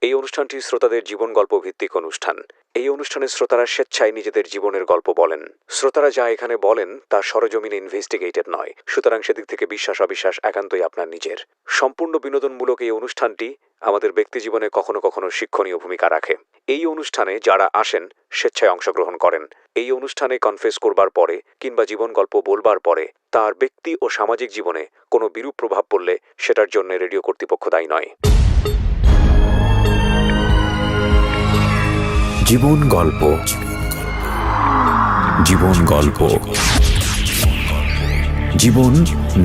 এই অনুষ্ঠানটি শ্রোতাদের জীবন গল্প ভিত্তিক অনুষ্ঠান। এই অনুষ্ঠানে শ্রোতারা স্বেচ্ছায় নিজেদের জীবনের গল্প বলেন। শ্রোতারা যা এখানে বলেন তা সরেজমিনে ইনভেস্টিগেটেড নয়, সুতরাং সেদিক থেকে বিশ্বাস অবিশ্বাস একান্তই আপনার নিজের। সম্পূর্ণ বিনোদনমূলক এই অনুষ্ঠানটি আমাদের ব্যক্তিজীবনে কখনো কখনো শিক্ষণীয় ভূমিকা রাখে। এই অনুষ্ঠানে যারা আসেন স্বেচ্ছায় অংশগ্রহণ করেন। এই অনুষ্ঠানে কনফেস করবার পরে কিংবা জীবন গল্প বলবার পরে তার ব্যক্তি ও সামাজিক জীবনে কোনো বিরূপ প্রভাব পড়লে সেটার জন্য রেডিও কর্তৃপক্ষ দায়ী নয়। জীবন গল্প, জীবন গল্প, জীবন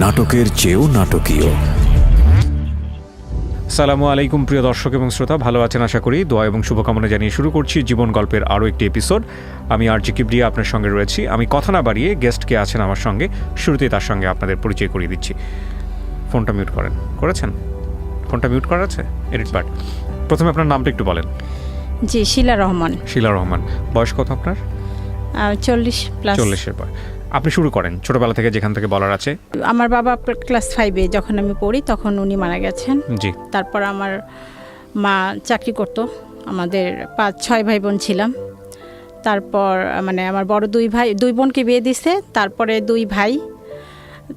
নাটকের চেয়েও নাটকীয়। আসসালামু আলাইকুম প্রিয় দর্শক এবং শ্রোতা, ভালো আছেন আশা করি। দোয়া এবং শুভকামনা জানিয়ে শুরু করছি জীবন গল্পের আরও একটি এপিসোড। আমি আরজি কিবরিয়া আপনার সঙ্গে রয়েছি। আমি কথা না বাড়িয়ে গেস্ট কে আছেন আমার সঙ্গে, শুরুতেই তার সঙ্গে আপনাদের পরিচয় করিয়ে দিচ্ছি। ফোনটা মিউট করেছেন? ফোনটা মিউট করা আছে? Edit part. প্রথমে আপনার নামটা একটু বলেন। জি, শিলা রহমান। শিলা রহমান। বয়স কত আপনার? 40+। 40-এর বয়স। আপনি শুরু করেন ছোটবেলা থেকে, যেখান থেকে বলার আছে। আমার বাবা ক্লাস 5-এ যখন আমি পড়ি তখন উনি মারা গেছেন। জি। তারপর আমার মা চাকরি করতো। আমাদের 5-6 ভাই বোন ছিলাম। তারপর মানে আমার বড় 2 বোনকে বিয়ে দিছে, তারপরে 2 ভাই,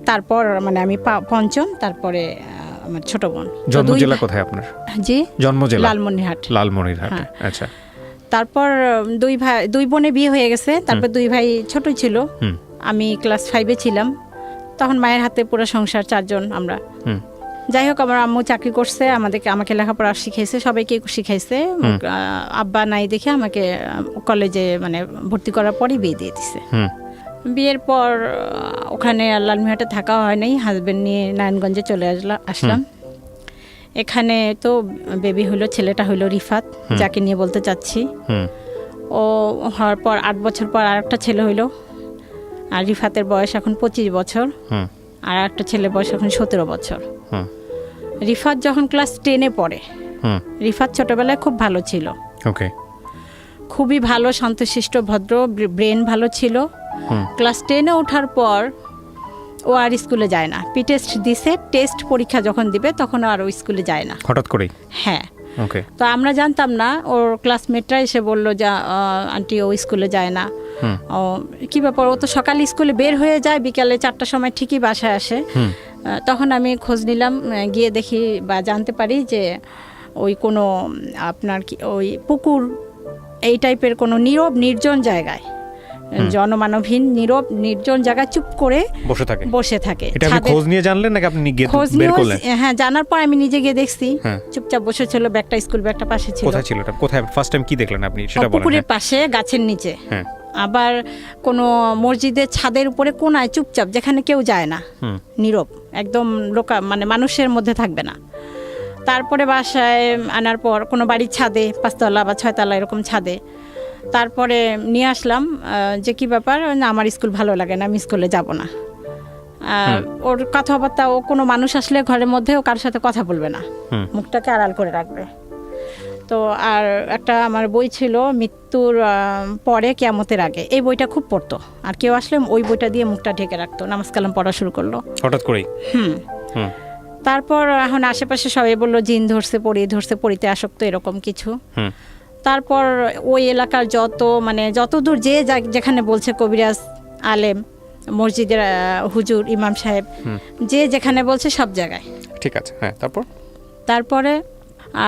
তারপর মানে আমি পঞ্চম, তারপরে আমার ছোট বোন। জন্ম জেলা কোথায় আপনার? জি, জন্ম জেলা লালমনিরহাট। লালমনিরহাট, আচ্ছা। তারপর 2 বোনে বিয়ে হয়ে গেছে। তারপর 2 ভাই ছোটই ছিল। আমি ক্লাস 5-এ ছিলাম তখন। মায়ের হাতে পুরো সংসার, 4 জন আমরা। যাই হোক, আমার আম্মু চাকরি করছে, আমাকে লেখাপড়া শিখাইছে, সবাইকে শিখাইছে। আব্বা নাই দেখে আমাকে কলেজে মানে ভর্তি করার পরই বিয়ে দিয়ে দিছে। বিয়ের পর ওখানে লালমিহাটে থাকা হয় নাই, হাজবেন্ড নিয়ে নারায়ণগঞ্জে চলে আসলাম। এখানে তো বেবি হলো, ছেলেটা হলো রিফাত, যাকে নিয়ে বলতে চাচ্ছি। ও হওয়ার পর 8 বছর পর আর একটা ছেলে হইলো। আর রিফাতের বয়স এখন 25 বছর। আর একটা ছেলের বয়স এখন 17 বছর। রিফাত যখন ক্লাস 10-এ পড়ে, রিফাত ছোটবেলায় খুব ভালো ছিল। ওকে। খুবই ভালো, শান্তশিষ্ট, ভদ্র, ব্রেন ভালো ছিল। ক্লাস 10-এ ওঠার পর ও আর স্কুলে যায় না। টেস্ট দিছে, টেস্ট পরীক্ষা যখন দিবে তখন আর ও স্কুলে যায় না, হঠাৎ করেই। হ্যাঁ। ওকে। তো আমরা জানতাম না। ওর ক্লাসমেটরা এসে বললো যে আন্টি ও স্কুলে যায় না। ও কী ব্যাপার, ও তো সকালে স্কুলে বের হয়ে যায়, বিকালে 4টার সময় ঠিকই বাসায় আসে। তখন আমি খোঁজ নিলাম, গিয়ে দেখি বা জানতে পারি যে ওই কোনো আপনার কি ওই পুকুর এই টাইপের কোনো নীরব নির্জন জায়গায়, জনমানবহীন নীরব নির্জন জায়গায় চুপ করে বসে থাকে। এটা আপনি খোঁজ নিয়ে জানলেন নাকি আপনি গিয়ে বের করলেন? হ্যাঁ, জানার পর আমি নিজে গিয়ে দেখছি, চুপচাপ বসে ছিল, ব্যাগটা স্কুল ব্যাগটা পাশে ছিল। কোথায় ছিল এটা? কোথায় ফার্স্ট টাইম কি দেখলেন আপনি সেটা বলেন। পুকুরের পাশে, গাছের নিচে। আবার কোনো মসজিদের ছাদের উপরে কোনায় চুপচাপ, যেখানে কেউ যায় না, নীরব একদম, মানে মানুষের মধ্যে থাকবে না। তারপরে বাসায় আনার পর কোনো বাড়ির ছাদে, 5তলা বা 6তলা এরকম ছাদে, তারপরে নিয়ে আসলাম যে কি ব্যাপার, না আমার স্কুল ভালো লাগে না, আমি স্কুলে যাব না। ওর কথাবার্তা, ও কোনো মানুষ আসলে ঘরের মধ্যে ও কারোর সাথে কথা বলবে না, মুখটাকে আড়াল করে রাখবে। তো আর একটা আমার বই ছিল, মৃত্যুর পরে কিয়ামতের আগে, এই বইটা খুব পড়তো। আর কেউ আসলে ওই বইটা দিয়ে মুখটা ঢেকে রাখতো। নামাজ কালাম পড়া শুরু করলো হঠাৎ করেই। তারপর এখন আশেপাশে সবাই বললো জিন ধরছে, পড়িতে আসক্ত, এরকম কিছু। তারপর ওই এলাকার যত দূর যেখানে বলছে, কবিরাজ, আলেম, মসজিদের হুজুর, ইমাম সাহেব, যেখানে বলছে সব জায়গায়। ঠিক আছে, হ্যাঁ। তারপরে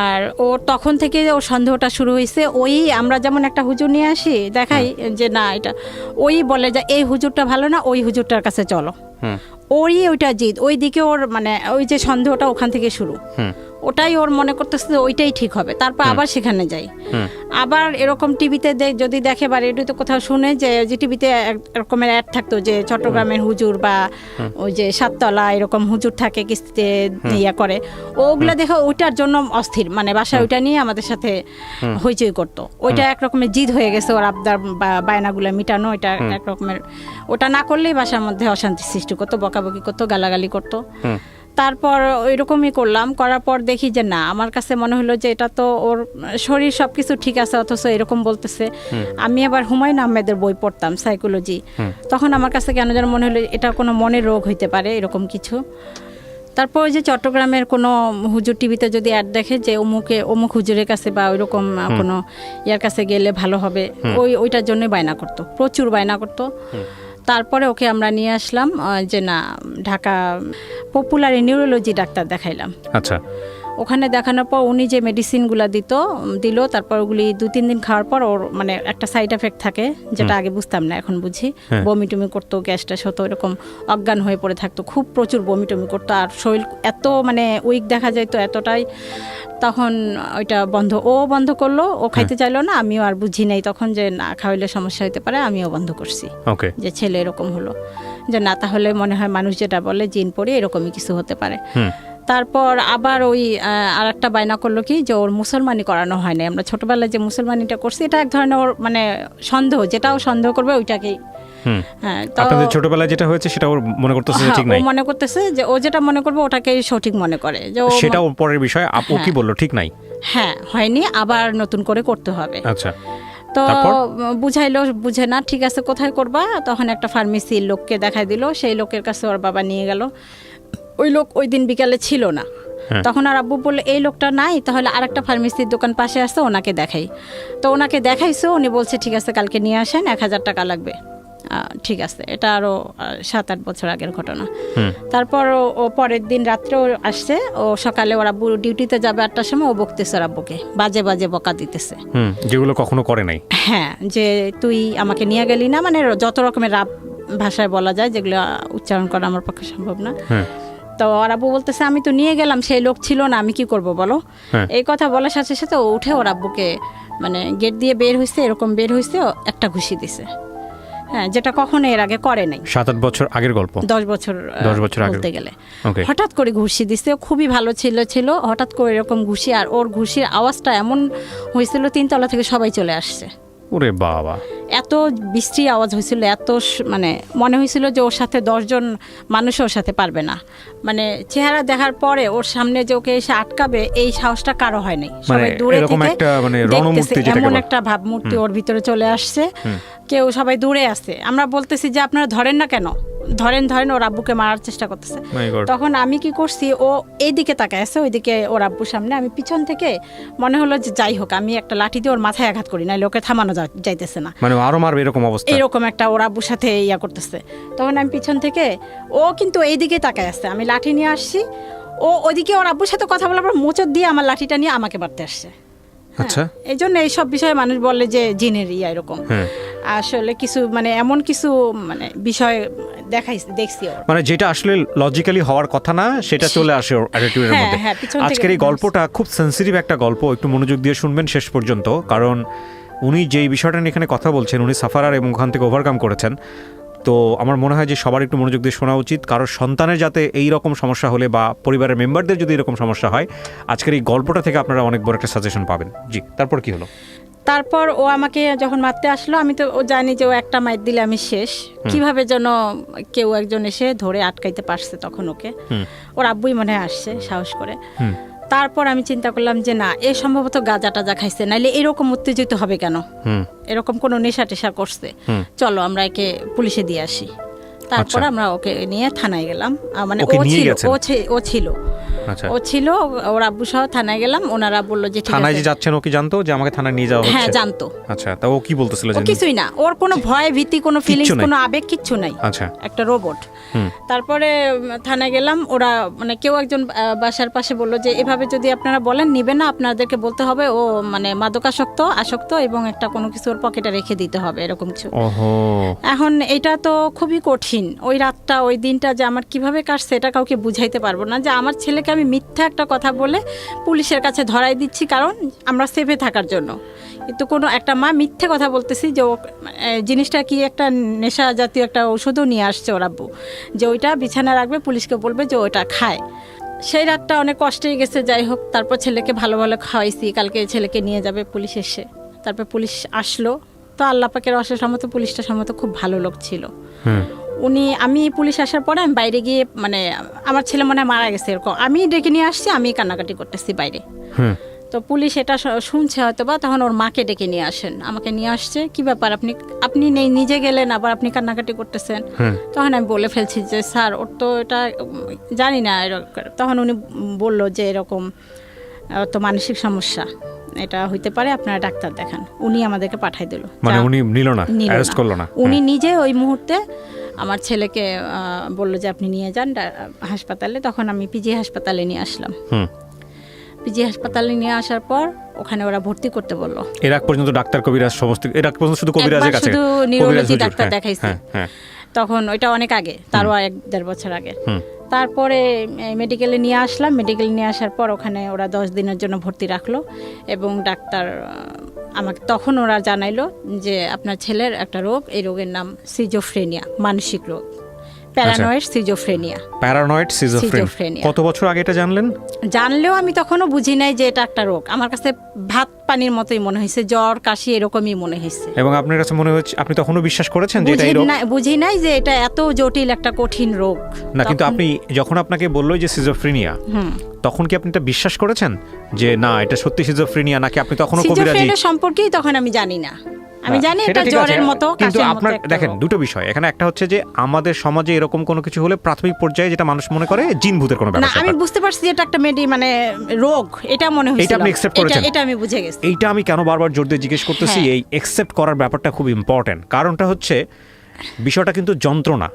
আর ও তখন থেকে ওর সন্দেহটা শুরু হয়েছে। ওই আমরা যেমন একটা হুজুর নিয়ে আসি, দেখাই যে না এটা, ওই বলে যে এই হুজুরটা ভালো না, ওই হুজুরটার কাছে চলো। ওইটা জিদ, ওই দিকে ওর মানে ওই যে সন্দেহটা ওখান থেকে শুরু। ওটাই ওর মনে করতেছে ওইটাই ঠিক হবে। তারপর আবার সেখানে যাই। আবার এরকম টিভিতে যদি দেখে বা রেডিওতে কোথাও শুনে যে টিভিতে এরকমের অ্যাড থাকতো যে চট্টগ্রামের হুজুর বা ওই যে 7তলা এরকম হুজুর থাকে, কিস্তিতে ইয়া করে, ওগুলো দেখে ওইটার জন্য অস্থির, মানে বাসায় ওইটা নিয়ে আমাদের সাথে হইচই করতো। ওইটা একরকমের জিদ হয়ে গেছে ওর, আবদার বা বায়নাগুলো মিটানো। ওইটা একরকমের, ওটা না করলেই বাসার মধ্যে অশান্তি সৃষ্টি করতো, বকাবকি করতো, গালাগালি করতো। তারপর ওইরকমই করার পর দেখি যে না, আমার কাছে মনে হলো যে এটা তো ওর শরীর সব কিছু ঠিক আছে, অথচ এরকম বলতেছে। আমি আবার হুমায়ুন আহমেদের বই পড়তাম, সাইকোলজি। তখন আমার কাছে কেন যেন মনে হলো এটা কোনো মনের রোগ হইতে পারে, এরকম কিছু। তারপর ওই যে চট্টগ্রামের কোনো হুজুর টিভিতে যদি অ্যাড দেখে যে অমুক হুজুরের কাছে বা ওইরকম কোনো ইয়ার কাছে গেলে ভালো হবে, ওইটার জন্যই বায়না করতো, প্রচুর বায়না করতো। তারপরে ওকে আমরা নিয়ে আসলাম যে না, ঢাকা পপুলার নিউরোলজি ডাক্তার দেখাইলাম। আচ্ছা। ওখানে দেখানোর পর উনি যে মেডিসিনগুলো দিল, তারপর ওগুলি 2-3 দিন খাওয়ার পর ওর মানে একটা সাইড এফেক্ট থাকে, যেটা আগে বুঝতাম না, এখন বুঝি। বমি টমি করতো, গ্যাস ট্যাস হতো, এরকম অজ্ঞান হয়ে পড়ে থাকতো, খুব প্রচুর বমি টমি করতো, আর শরীর এত মানে উইক দেখা যাইতো এতটাই। তখন ওইটা বন্ধ করলো, ও খাইতে চাইলো না, আমিও আর বুঝি নাই তখন যে না খাওয়াইলে সমস্যা হতে পারে, আমিও বন্ধ করছি। ওকে। যে ছেলে এরকম হলো, যে না তাহলে মনে হয় মানুষ যেটা বলে জিন পড়ে এরকমই কিছু হতে পারে। তারপর আবার ওই আর একটা বায়না করলো কি যে ওর মুসলমানি করানো হয় না। আমরা ছোটবেলায় যে মুসলমানিটা করছি, এটা এক ধরনের ওর মানে সন্দেহ, যেটাও সন্দেহ করবে ওইটাকেই। হ্যাঁ, আপনাদের ছোটবেলায় যেটা হয়েছে সেটা ওর মনে করতেছে ঠিক নাই, ও মনে করতেছে যে ও যেটা মনে করবে ওটাকেই সঠিক মনে করে, যে সেটা ওর পরের বিষয়। আপু কি বললো ঠিক নাই? হ্যাঁ, হয়নি, আবার নতুন করে করতে হবে। আচ্ছা। তো বুঝাইলো, বুঝে না, ঠিক আছে কোথায় করবা? তখন একটা ফার্মেসির লোককে দেখাই দিল, সেই লোকের কাছে ওর বাবা নিয়ে গেল। ওই লোক ওই দিন বিকালে ছিল না। তখন আর আব্বু বললো এই লোকটা নাই, তাহলে আরেকটা ফার্মেসির দোকান পাশে আছে, ওনাকে দেখাই। তো ওনাকে দেখাইছো, উনি বলছে ঠিক আছে কালকে নিয়ে আসেন, 1000 টাকা লাগবে। ঠিক আছে, এটা আরও 7-8 বছর আগের ঘটনা। তারপর ও পরের দিন রাত্রে ও আসছে, ও সকালে ওর আব্বু ডিউটিতে যাবে 8টার সময়, ও বকতেছে ওর আব্বুকে, বাজে বাজে বকা দিতেছে, যেগুলো কখনো করে নাই। হ্যাঁ, যে তুই আমাকে নিয়ে গেলি না, মানে যত রকমের রাপ ভাষায় বলা যায়, যেগুলো উচ্চারণ করা আমার পক্ষে সম্ভব না। তো ওর আব্বু বলতেছে আমি তো নিয়ে গেলাম, সেই লোক ছিল না, আমি কি করব বলো। এই কথা বলার সাথে সাথে ও উঠে ওর আব্বুকে মানে গেট দিয়ে বের হয়েছে, এরকম বের হয়েছে, একটা ঘুষি দিছে। হ্যাঁ, যেটা কখনো এর আগে করে নাই। 7-8 বছর আগের গল্প, 10 বছর আগে বলতে গেলে। হঠাৎ করে ঘুষি দিছে, খুবই ভালো ছিল, হঠাৎ করে এরকম ঘুষি, আর ওর ঘুষির আওয়াজটা এমন হয়েছিল 3 তলা থেকে সবাই চলে আসছে। ওরে বাবা, এত বিশ্রী আওয়াজ হয়েছিল, এত মানে মনে হয়েছিল যে ওর সাথে 10 জন মানুষ ওর সাথে পারবে না। মানে চেহারা দেখার পরে ওর সামনে যে ওকে এসে আটকাবে এই সাহসটা কারো হয় নাই। সবাই দূরে থেকে দেখতেছে, এমন একটা ভাবমূর্তি ওর ভিতরে চলে আসছে, কেউ সবাই দূরে আছে। আমরা বলতেছি যে আপনারা ধরেন না কেন, ধরেন ওর আব্বুকে মারার চেষ্টা করতেছে। তখন আমি কি করছি, ও এইদিকে তাকায় আছে, ওইদিকে ওর আব্বুর সামনে, আমি পিছন থেকে মনে হলো যে যাই হোক আমি একটা লাঠি দিয়ে ওর মাথায় আঘাত করি, নাহলে ওকে থামানো যাইতেছে না, মানে আরো মারবে এরকম অবস্থা, এরকম একটা ওর আব্বুর সাথে ইয়া করতেছে। তখন আমি পিছন থেকে, ও কিন্তু এইদিকে তাকায় আছে, আমি লাঠি নিয়ে আসছি, ও ওইদিকে ওর আব্বুর সাথে কথা বলার পর মোচড় দিয়ে আমার লাঠিটা নিয়ে আমাকে মারতে আসছে। আচ্ছা, এই জন্য এইসব বিষয়ে মানুষ বলে যে জিনের ইয়া এরকম। আসলে কিছু মানে এমন কিছু মানে বিষয় দেখছি, মানে যেটা আসলে লজিক্যালি হওয়ার কথা না, সেটা চলে আসে ওর অ্যাটিটিউডের মধ্যে। আজকের এই গল্পটা খুব সেন্সিটিভ একটা গল্প, একটু মনোযোগ দিয়ে শুনবেন শেষ পর্যন্ত, কারণ উনি যেই বিষয়টা নিয়ে এখানে কথা বলছেন, উনি সাফারার এবং ওখান থেকে ওভারকাম করেছেন। তো আমার মনে হয় যে সবার একটু মনোযোগ দিয়ে শোনা উচিত, কারণ সন্তানের যাতে এই রকম সমস্যা হলে বা পরিবারের মেম্বারদের যদি এরকম সমস্যা হয়, আজকের এই গল্পটা থেকে আপনারা অনেক বড় একটা সাজেশন পাবেন। জি, তারপর কি হলো? তারপর ও আমাকে যখন মারতে আসলো, আমি তো ও জানি যে ও একটা মাইর দিলে আমি শেষ, কিভাবে যেন কেউ একজন এসে ধরে আটকাইতে পারছে, তখন ওকে ওর আব্বুই মনে হয় আসছে সাহস করে। তারপর আমি চিন্তা করলাম যে না, এ সম্ভবত গাঁজা টাজা খাইছে, নাইলে এরকম উত্তেজিত হবে কেন, এরকম কোনো নেশা টেশা করছে, চলো আমরা একে পুলিশে দিয়ে আসি। তারপর আমরা ওকে নিয়ে থানায় গেলাম, মানে ও ছিল ও ছিল ওর আব্বু সহ থানায় গেলাম। ওনারা বললো যে ঠিক আছে। থানায় যে যাচ্ছেন ও কি জানতো যে আমাকে থানায় নিয়ে যাওয়া হচ্ছে? হ্যাঁ, জানতো। আচ্ছা, তা ও কি বলতেছিল? ও কিছুই না, ওর কোনো ভয় ভীতি, কোনো ফিলিংস, কোনো আবেগ কিচ্ছু নাই। আচ্ছা, একটা রোবট। তারপরে থানায় গেলাম, ওরা মানে কেউ একজন বাসার পাশে বললো যে এভাবে যদি আপনারা বলেন নিবে না, আপনাদেরকে বলতে হবে ও মানে আসক্ত এবং একটা কোনো কিছু ওর পকেটে রেখে দিতে হবে, এরকম কিছু। এখন এটা তো খুবই কঠিন। ওই রাতটা, ওই দিনটা যে আমার কিভাবে কাটছে এটা কাউকে বুঝাইতে পারবো না, যে আমার ছেলেকে আমি মিথ্যা একটা কথা বলে পুলিশের কাছে ধরাই দিচ্ছি, কারণ আমরা সেফে থাকার জন্য। কিন্তু কোনো একটা মা মিথ্যে কথা বলতেছি যে জিনিসটা কি একটা নেশা জাতীয় একটা ওষুধও নিয়ে আসছে ওর আব্বু, যে ওইটা বিছানা রাখবে, পুলিশকে বলবে যে ওইটা খায়। সেই রাতটা অনেক কষ্টেই গেছে। যাই হোক, তারপর ছেলেকে ভালো ভালো খাওয়াইছি, কালকে ছেলেকে নিয়ে যাবে পুলিশ এসে। তারপর পুলিশ আসলো, তো আল্লাহ পাকের অশেষ রহমতে পুলিশটা সম্ভবত খুব ভালো লোক ছিল। আমি পুলিশ আসার পরে আমি বাইরে গিয়ে, মানে আমার ছেলে মনে হয় মারা গেছে এরকম, আমি ডেকে নিয়ে আসছি, আমি কান্নাকাটি করতেছি বাইরে। তো পুলিশ এটা শুনছে হয়তো বা, তখন ওর মাকে ডেকে নিয়ে আসেন, আমাকে নিয়ে আসছে, কি ব্যাপার আপনি আপনি নেই নিজে গেলেন আবার আপনি কান্নাকাটি করতেছেন। তখন আমি বলে ফেলছি যে স্যার ওর তো এটা জানি না এরকম। তখন উনি বললো যে এরকম ওর তো মানসিক সমস্যা, এটা হইতে পারে, আপনারা ডাক্তার দেখান। উনি আমাদেরকে পাঠাই দিল, মানে উনি নিল না, অ্যারেস্ট করলো না। উনি নিজে ওই মুহূর্তে আমার ছেলেকে বললো যে আপনি নিয়ে যান হাসপাতালে। তখন আমি পিজি হাসপাতালে নিয়ে আসলাম। পিজি হাসপাতালে নিয়ে আসার পর ওখানে ওরা ভর্তি করতে বললো। এর আগ পর্যন্ত ডাক্তার কবিরাজ সমস্ত, এর আগ পর্যন্ত শুধু কবিরাজের কাছে, শুধু নিউরোলজি ডাক্তার দেখাইছে। হ্যাঁ, তখন ওইটা অনেক আগে, তারও 1-1.5 বছর আগে। তারপরে মেডিকেলে নিয়ে আসলাম। মেডিকেলে নিয়ে আসার পর ওখানে ওরা 10 দিনের জন্য ভর্তি রাখলো এবং ডাক্তার আমাকে তখন ওরা জানাইলো যে আপনার ছেলের একটা রোগ, এই রোগের নাম সিজোফ্রেনিয়া, মানসিক রোগ, প্যারানয়েড সিজোফ্রেনিয়া। Paranoid schizophrenia. কত বছর আগে এটা জানলেন? জানলেও আমি তখনও বুঝি নাই যে এটা একটা রোগ। আমার কাছে ভাত পানির মতোই মনে হয়েছে, জ্বর কাশি এরকমই মনে হয়েছে। এবং আপনার কাছে মনে হচ্ছে, আপনি তখনও বিশ্বাস করেছেন যে এটা এই রোগ? বুঝি নাই যে এটা এত জটিল একটা কঠিন রোগ না, কিন্তু আপনি যখন আপনাকে বললো যে সিজোফ্রেনিয়া, তখন কি আপনি এটা বিশ্বাস করেছেন যে না এটা সত্যি সিজোফ্রেনিয়া, নাকি আপনি তখনও কবিরাজি? সিজোফ্রেনিয়া সম্পর্কেই তখন আমি জানি না, আমি জানি এটা জ্বরের মতো। কিন্তু আপনার দেখেন দুটো বিষয় এখানে, একটা হচ্ছে যে আমাদের সমাজে এরকম কোনো কিছু হলে প্রাথমিক পর্যায়ে যেটা মানুষ মনে করে জিন ভূতের কোনো ব্যাপার। আমি বুঝতে পারছি এটা একটা মানে রোগ, এটা মনে হয়েছিল। এটা আপনি অ্যাকসেপ্ট করেছেন? এটা আমি বুঝে গেছি। এইটা আমি কেন বারবার জোর দিয়ে জিজ্ঞেস করতেছি, এই অ্যাকসেপ্ট করার ব্যাপারটা খুব ইম্পর্টেন্ট। কারণটা হচ্ছে বিষয়টা কিন্তু যন্ত্রণা,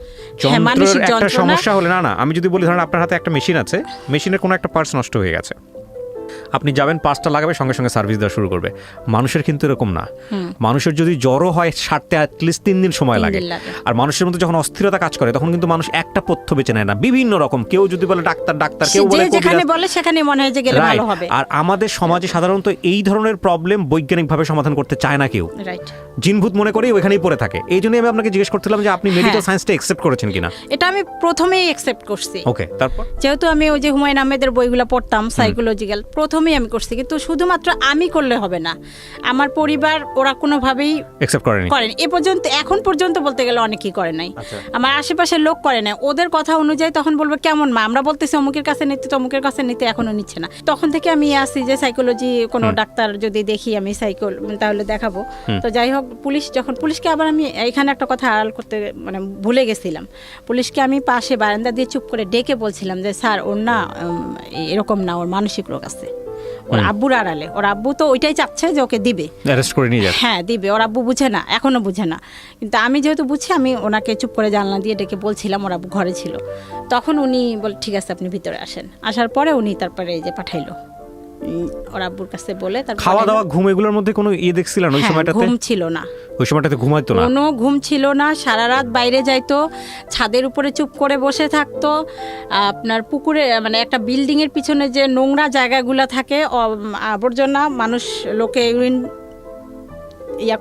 যন্ত্রের একটা সমস্যা হলে না, আমি যদি বলি ধরেন আপনার হাতে একটা মেশিন আছে, মেশিনের কোনো একটা পার্টস নষ্ট হয়ে গেছে, আপনি যাবেন, পাঁচটা লাগাবে, সঙ্গে সঙ্গে সার্ভিস দেওয়া শুরু করবে। মানুষের কিন্তু এরকম না। মানুষের যদি জ্বরও হয় সারতে অ্যাটলিস্ট 3 দিন সময় লাগে। আর মানুষের মধ্যে যখন অস্থিরতা কাজ করে তখন কিন্তু মানুষ একটা পথ্য বেছে নেয় না, বিভিন্ন রকম। কেউ যদি বলে ডাক্তার, কেউ বলে যেখানে বলে সেখানে মনে হয় যে গেলে ভালো হবে। আর আমাদের সমাজে সাধারণত এই ধরনের প্রবলেম বৈজ্ঞানিকভাবে সমাধান করতে চায় না কেউ, জিনভূত মনে করেই ওইখানেই পড়ে থাকে। এই জন্যই আমি আপনাকে জিজ্ঞেস করছিলাম যে আপনি মেডিকেল সায়েন্সটা অ্যাকসেপ্ট করেছেন কিনা। এটা আমি প্রথমেই অ্যাকসেপ্ট করছি। ওকে, তারপর যেহেতু আমি ওই যে হুমায়ুন আহমেদের বইগুলো পড়তাম সাইকোলজিক্যাল, প্রথমেই আমি করছি। কিন্তু শুধুমাত্র আমি করলে হবে না, আমার পরিবার ওরা কোনোভাবেই অ্যাকসেপ্ট করেনি। এ পর্যন্ত, এখন পর্যন্ত বলতে গেলে অনেকেই করে নাই। আমার আশেপাশের লোক করে নাই। ওদের কথা অনুযায়ী তখন বলবে কেমন মা, আমরা বলতেছি অমুকের কাছে নিতে, তমুকের কাছে নিতে, এখনো নিচ্ছে না। তখন থেকে আমি আসি যে সাইকোলজি কোনো ডাক্তার যদি দেখি আমি তাহলে দেখাবো। তো যাই হোক, পুলিশকে আবার আমি এখানে একটা কথা আড়াল করতে মানে ভুলে গেছিলাম। পুলিশকে আমি পাশে বারান্দা দিয়ে চুপ করে ডেকে বলছিলাম যে স্যার ওর না এরকম না, ওর মানসিক রোগ আছে। ওর আব্বুর আড়ালে, ওর আব্বু তো ওইটাই চাচ্ছে যে ওকে দিবে, অ্যারেস্ট করে নিয়ে যাবে। হ্যাঁ দিবে। ওর আব্বু বুঝে না, এখনো বুঝে না। কিন্তু আমি যেহেতু বুঝছি, আমি ওনাকে চুপ করে জানলা দিয়ে ডেকে বলছিলাম, ওর আব্বু ঘরে ছিল। তখন উনি বলে ঠিক আছে আপনি ভিতরে আসেন। আসার পরে উনি তারপরে এই যে পাঠাইলো ওর আব্বুর কাছে বলে। তারপর খাওয়া দাওয়া ঘুম এগুলোর মধ্যে কোনো দেখছিলেন ওই সময়টাতে? ঘুম ছিল না, ওই সময়টাতে ঘুমাইতো না, কোনো ঘুম ছিল না। সারা রাত বাইরে যাইতো, ছাদের উপরে চুপ করে বসে থাকতো। আপনার পুকুরে মানে একটা বিল্ডিং এর পিছনে যে নোংরা জায়গাগুলো থাকে, আবর্জনা, মানুষ লোকে ইউরিন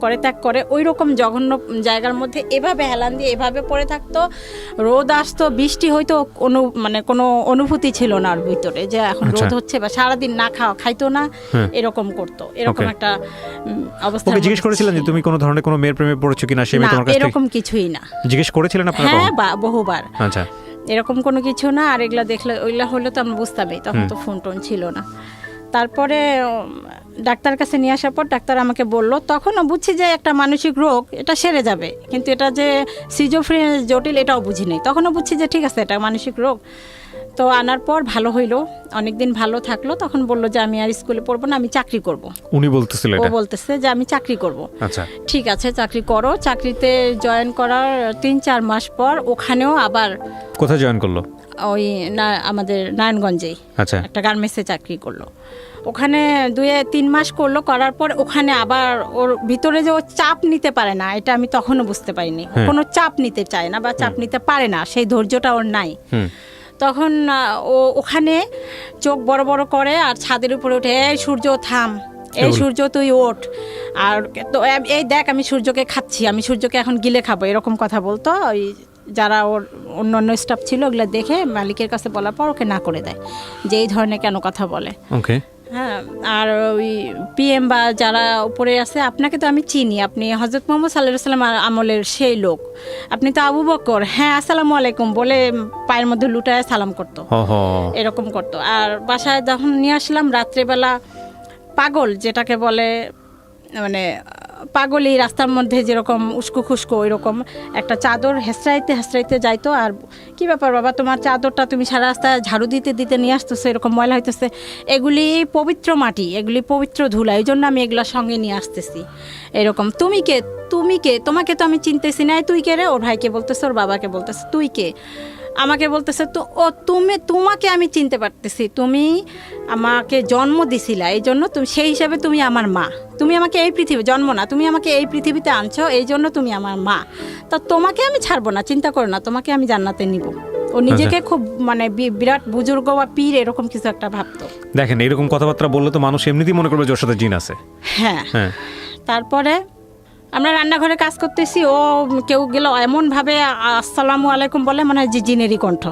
করে ত্যাগ করে, ওই রকম জঘন্য জায়গার মধ্যে এভাবে হেলান দিয়ে এভাবে পড়ে থাকতো। রোদ আসতো, বৃষ্টি হয়তো, কোনো অনুভূতি ছিল না ওর ভিতরে যে এখন রোদ হচ্ছে, বা সারাদিন না খাইতো না, এরকম করতো। এরকম একটা অবস্থা। ওকে জিজ্ঞেস করেছিলেন যে তুমি কোনো ধরনের কোনো মেয়ের প্রেমে পড়েছো কিনা? সে মেয়ে তোমার কাছে এরকম কিছুই না। জিজ্ঞেস করেছিলেন আপনারা? হ্যাঁ, বহুবার। আচ্ছা, এরকম কোনো কিছু না। আর এগুলা দেখলে, ওইগুলা হলে তো আমরা বুঝতামই, তখন তো ফোন টোন ছিল না। তারপরে ডাক্তার কাছে নিয়ে আসার পর ডাক্তার আমাকে বললো, তখনও বুঝছি যে একটা মানসিক রোগ, এটা সেরে যাবে, কিন্তু এটা যে সিজোফ্রেনিয়া জটিল এটাও বুঝি নেই। তখনও বুঝছি যে ঠিক আছে এটা মানসিক রোগ। তো আনার পর ভালো হইলো, অনেকদিন ভালো থাকলো। তখন বললো যে আমি আর স্কুলে পড়বো না, আমি চাকরি করব। উনি বলতেছিল এটা? ও বলতেছে যে আমি চাকরি করব। আচ্ছা, ঠিক আছে চাকরি করো। চাকরিতে জয়েন করার 3-4 মাস পর ওখানেও আবার। কোথায় জয়েন করলো? ওই আমাদের নারায়ণগঞ্জেই একটা গার্মেন্টসে চাকরি করলো। ওখানে 2-3 মাস করলো, করার পর ওখানে আবার ওর ভিতরে যে ও চাপ নিতে পারে না, এটা আমি তখনও বুঝতে পারিনি। কোনো চাপ নিতে চায় না বা চাপ নিতে পারে না, সেই ধৈর্যটা ওর নাই। তখন ও ওখানে চোখ বড় বড় করে আর ছাদের উপরে উঠে, এই সূর্য থাম, এই সূর্য তুই ওঠ, আর তো এই দেখ আমি সূর্যকে খাচ্ছি, আমি সূর্যকে এখন গিলে খাবো, এরকম কথা বলতো। ওই যারা ওর অন্য স্টাফ ছিল ওগুলো দেখে মালিকের কাছে বলার পর ওকে না করে দেয় যে এই ধরনের কেন কথা বলে। ওকে, হ্যাঁ। আর ওই পিএম বা যারা উপরে আছে, আপনাকে তো আমি চিনি, আপনি হযরত মুহাম্মদ সাল্লাল্লাহু আলাইহি ওয়াসাল্লাম আমলের সেই লোক, আপনি তো আবু বকর, হ্যাঁ আসসালামু আলাইকুম বলে পায়ের মধ্যে লুটায় সালাম করতো, এরকম করতো। আর বাসায় যখন নিয়ে আসলাম রাত্রেবেলা পাগল যেটাকে বলে, মানে পাগলই রাস্তার মধ্যে যেরকম উস্কো খুস্কো ওই রকম একটা চাদর হেসড়াইতে হেসড়াইতে যাইতো। আর কি ব্যাপার বাবা, তোমার চাদরটা তুমি সারা রাস্তায় ঝাড়ু দিতে দিতে নিয়ে আসতেছো, এরকম ময়লা হইতেছে। এগুলি পবিত্র মাটি, এগুলি পবিত্র ধুলা, এই জন্য আমি এগুলোর সঙ্গে নিয়ে আসতেছি। এরকম তুমি কে, তোমাকে তো আমি চিনতেছি না, তুই কে রে? ওর ভাইকে বলতেছে, ওর বাবাকে বলতেছে তুই কে, আমাকে বলতেছে তো তোমাকে আমি চিনতে পারতেছি, তুমি আমাকে জন্ম দিছিলা, এই জন্য তুমি সেই হিসাবে তুমি আমার মা। তুমি আমাকে এই পৃথিবী জন্ম না, তুমি আমাকে এই পৃথিবীতে আনছো, এই জন্য তুমি আমার মা। তা তোমাকে আমি ছাড়বো না, চিন্তা করো না, তোমাকে আমি জান্নাতে নিব। ও নিজেকে খুব মানে বিরাট বুজুর্গ বা পীর এরকম কিছু একটা ভাবতো। দেখেন এরকম কথাবার্তা বললে তো মানুষ এমনিতেই মনে করবে যে ওর সাথে জিন আছে। হ্যাঁ। হ্যাঁ, তারপরে আমরা রান্নাঘরে কাজ করতেছি, ও কেউ গেল এমনভাবে আসসালামু আলাইকুম বলে, মানে যে জিনেরই কণ্ঠ,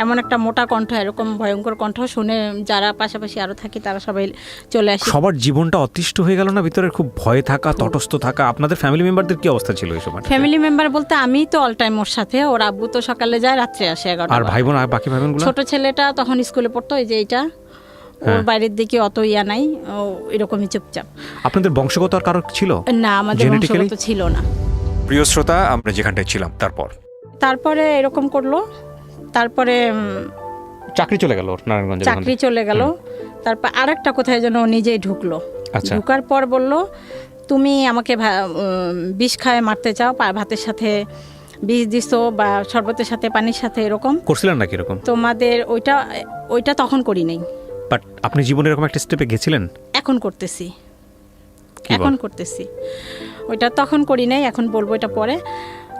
এমন একটা মোটা কণ্ঠ, এরকম ভয়ঙ্কর কণ্ঠ শুনে যারা পাশাপাশি আরো থাকি তারা সবাই চলে আসে। সবার জীবনটা অতিষ্ঠ হয়ে গেল না ভিতরে, খুব ভয়ে থাকা, তটস্থ থাকা। আপনাদের ফ্যামিলি মেম্বারদের কি অবস্থা ছিল এই সময়? ফ্যামিলি মেম্বার বলতে আমি তো অল টাইম ওর সাথে, ওর আব্বু তো সকালে যায় রাত্রে আসে 11টা। আর ভাই বোন, আর বাকি ভাই বোনগুলো? ছোট ছেলেটা তখন স্কুলে পড়তো, এই যে এইটা, ওর বাইরের দিকে অত ইয়া নাই, ও এরকমই চুপচাপ। আপনাদের বংশগত আর কারো ছিল না, আমাদের Genetically? বংশগত ছিল না। প্রিয় শ্রোতা, আমরা যেখানটায় ছিলাম তারপরে এরকম করলো, তারপরে চাকরি চলে গেল নারায়ণগঞ্জে। চাকরি চলে গেল। তারপর আরেকটা কোথায় যেন ও নিজেই ঢুকলো। আচ্ছা। ঢুকার পর বলল, তুমি আমাকে বিষ খায় মারতে চাও, ভাতের সাথে বিষ দিছো বা শরবতের সাথে পানির সাথে, এরকম করছিলেন নাকি এরকম? তোমাদের ওইটা তখন করি নাই। বাট আপনি জীবনে এরকম একটা স্টেপে গেছিলেন? এখন করতেছি, ওইটা তখন করি নাই, এখন বলবো এটা পরে।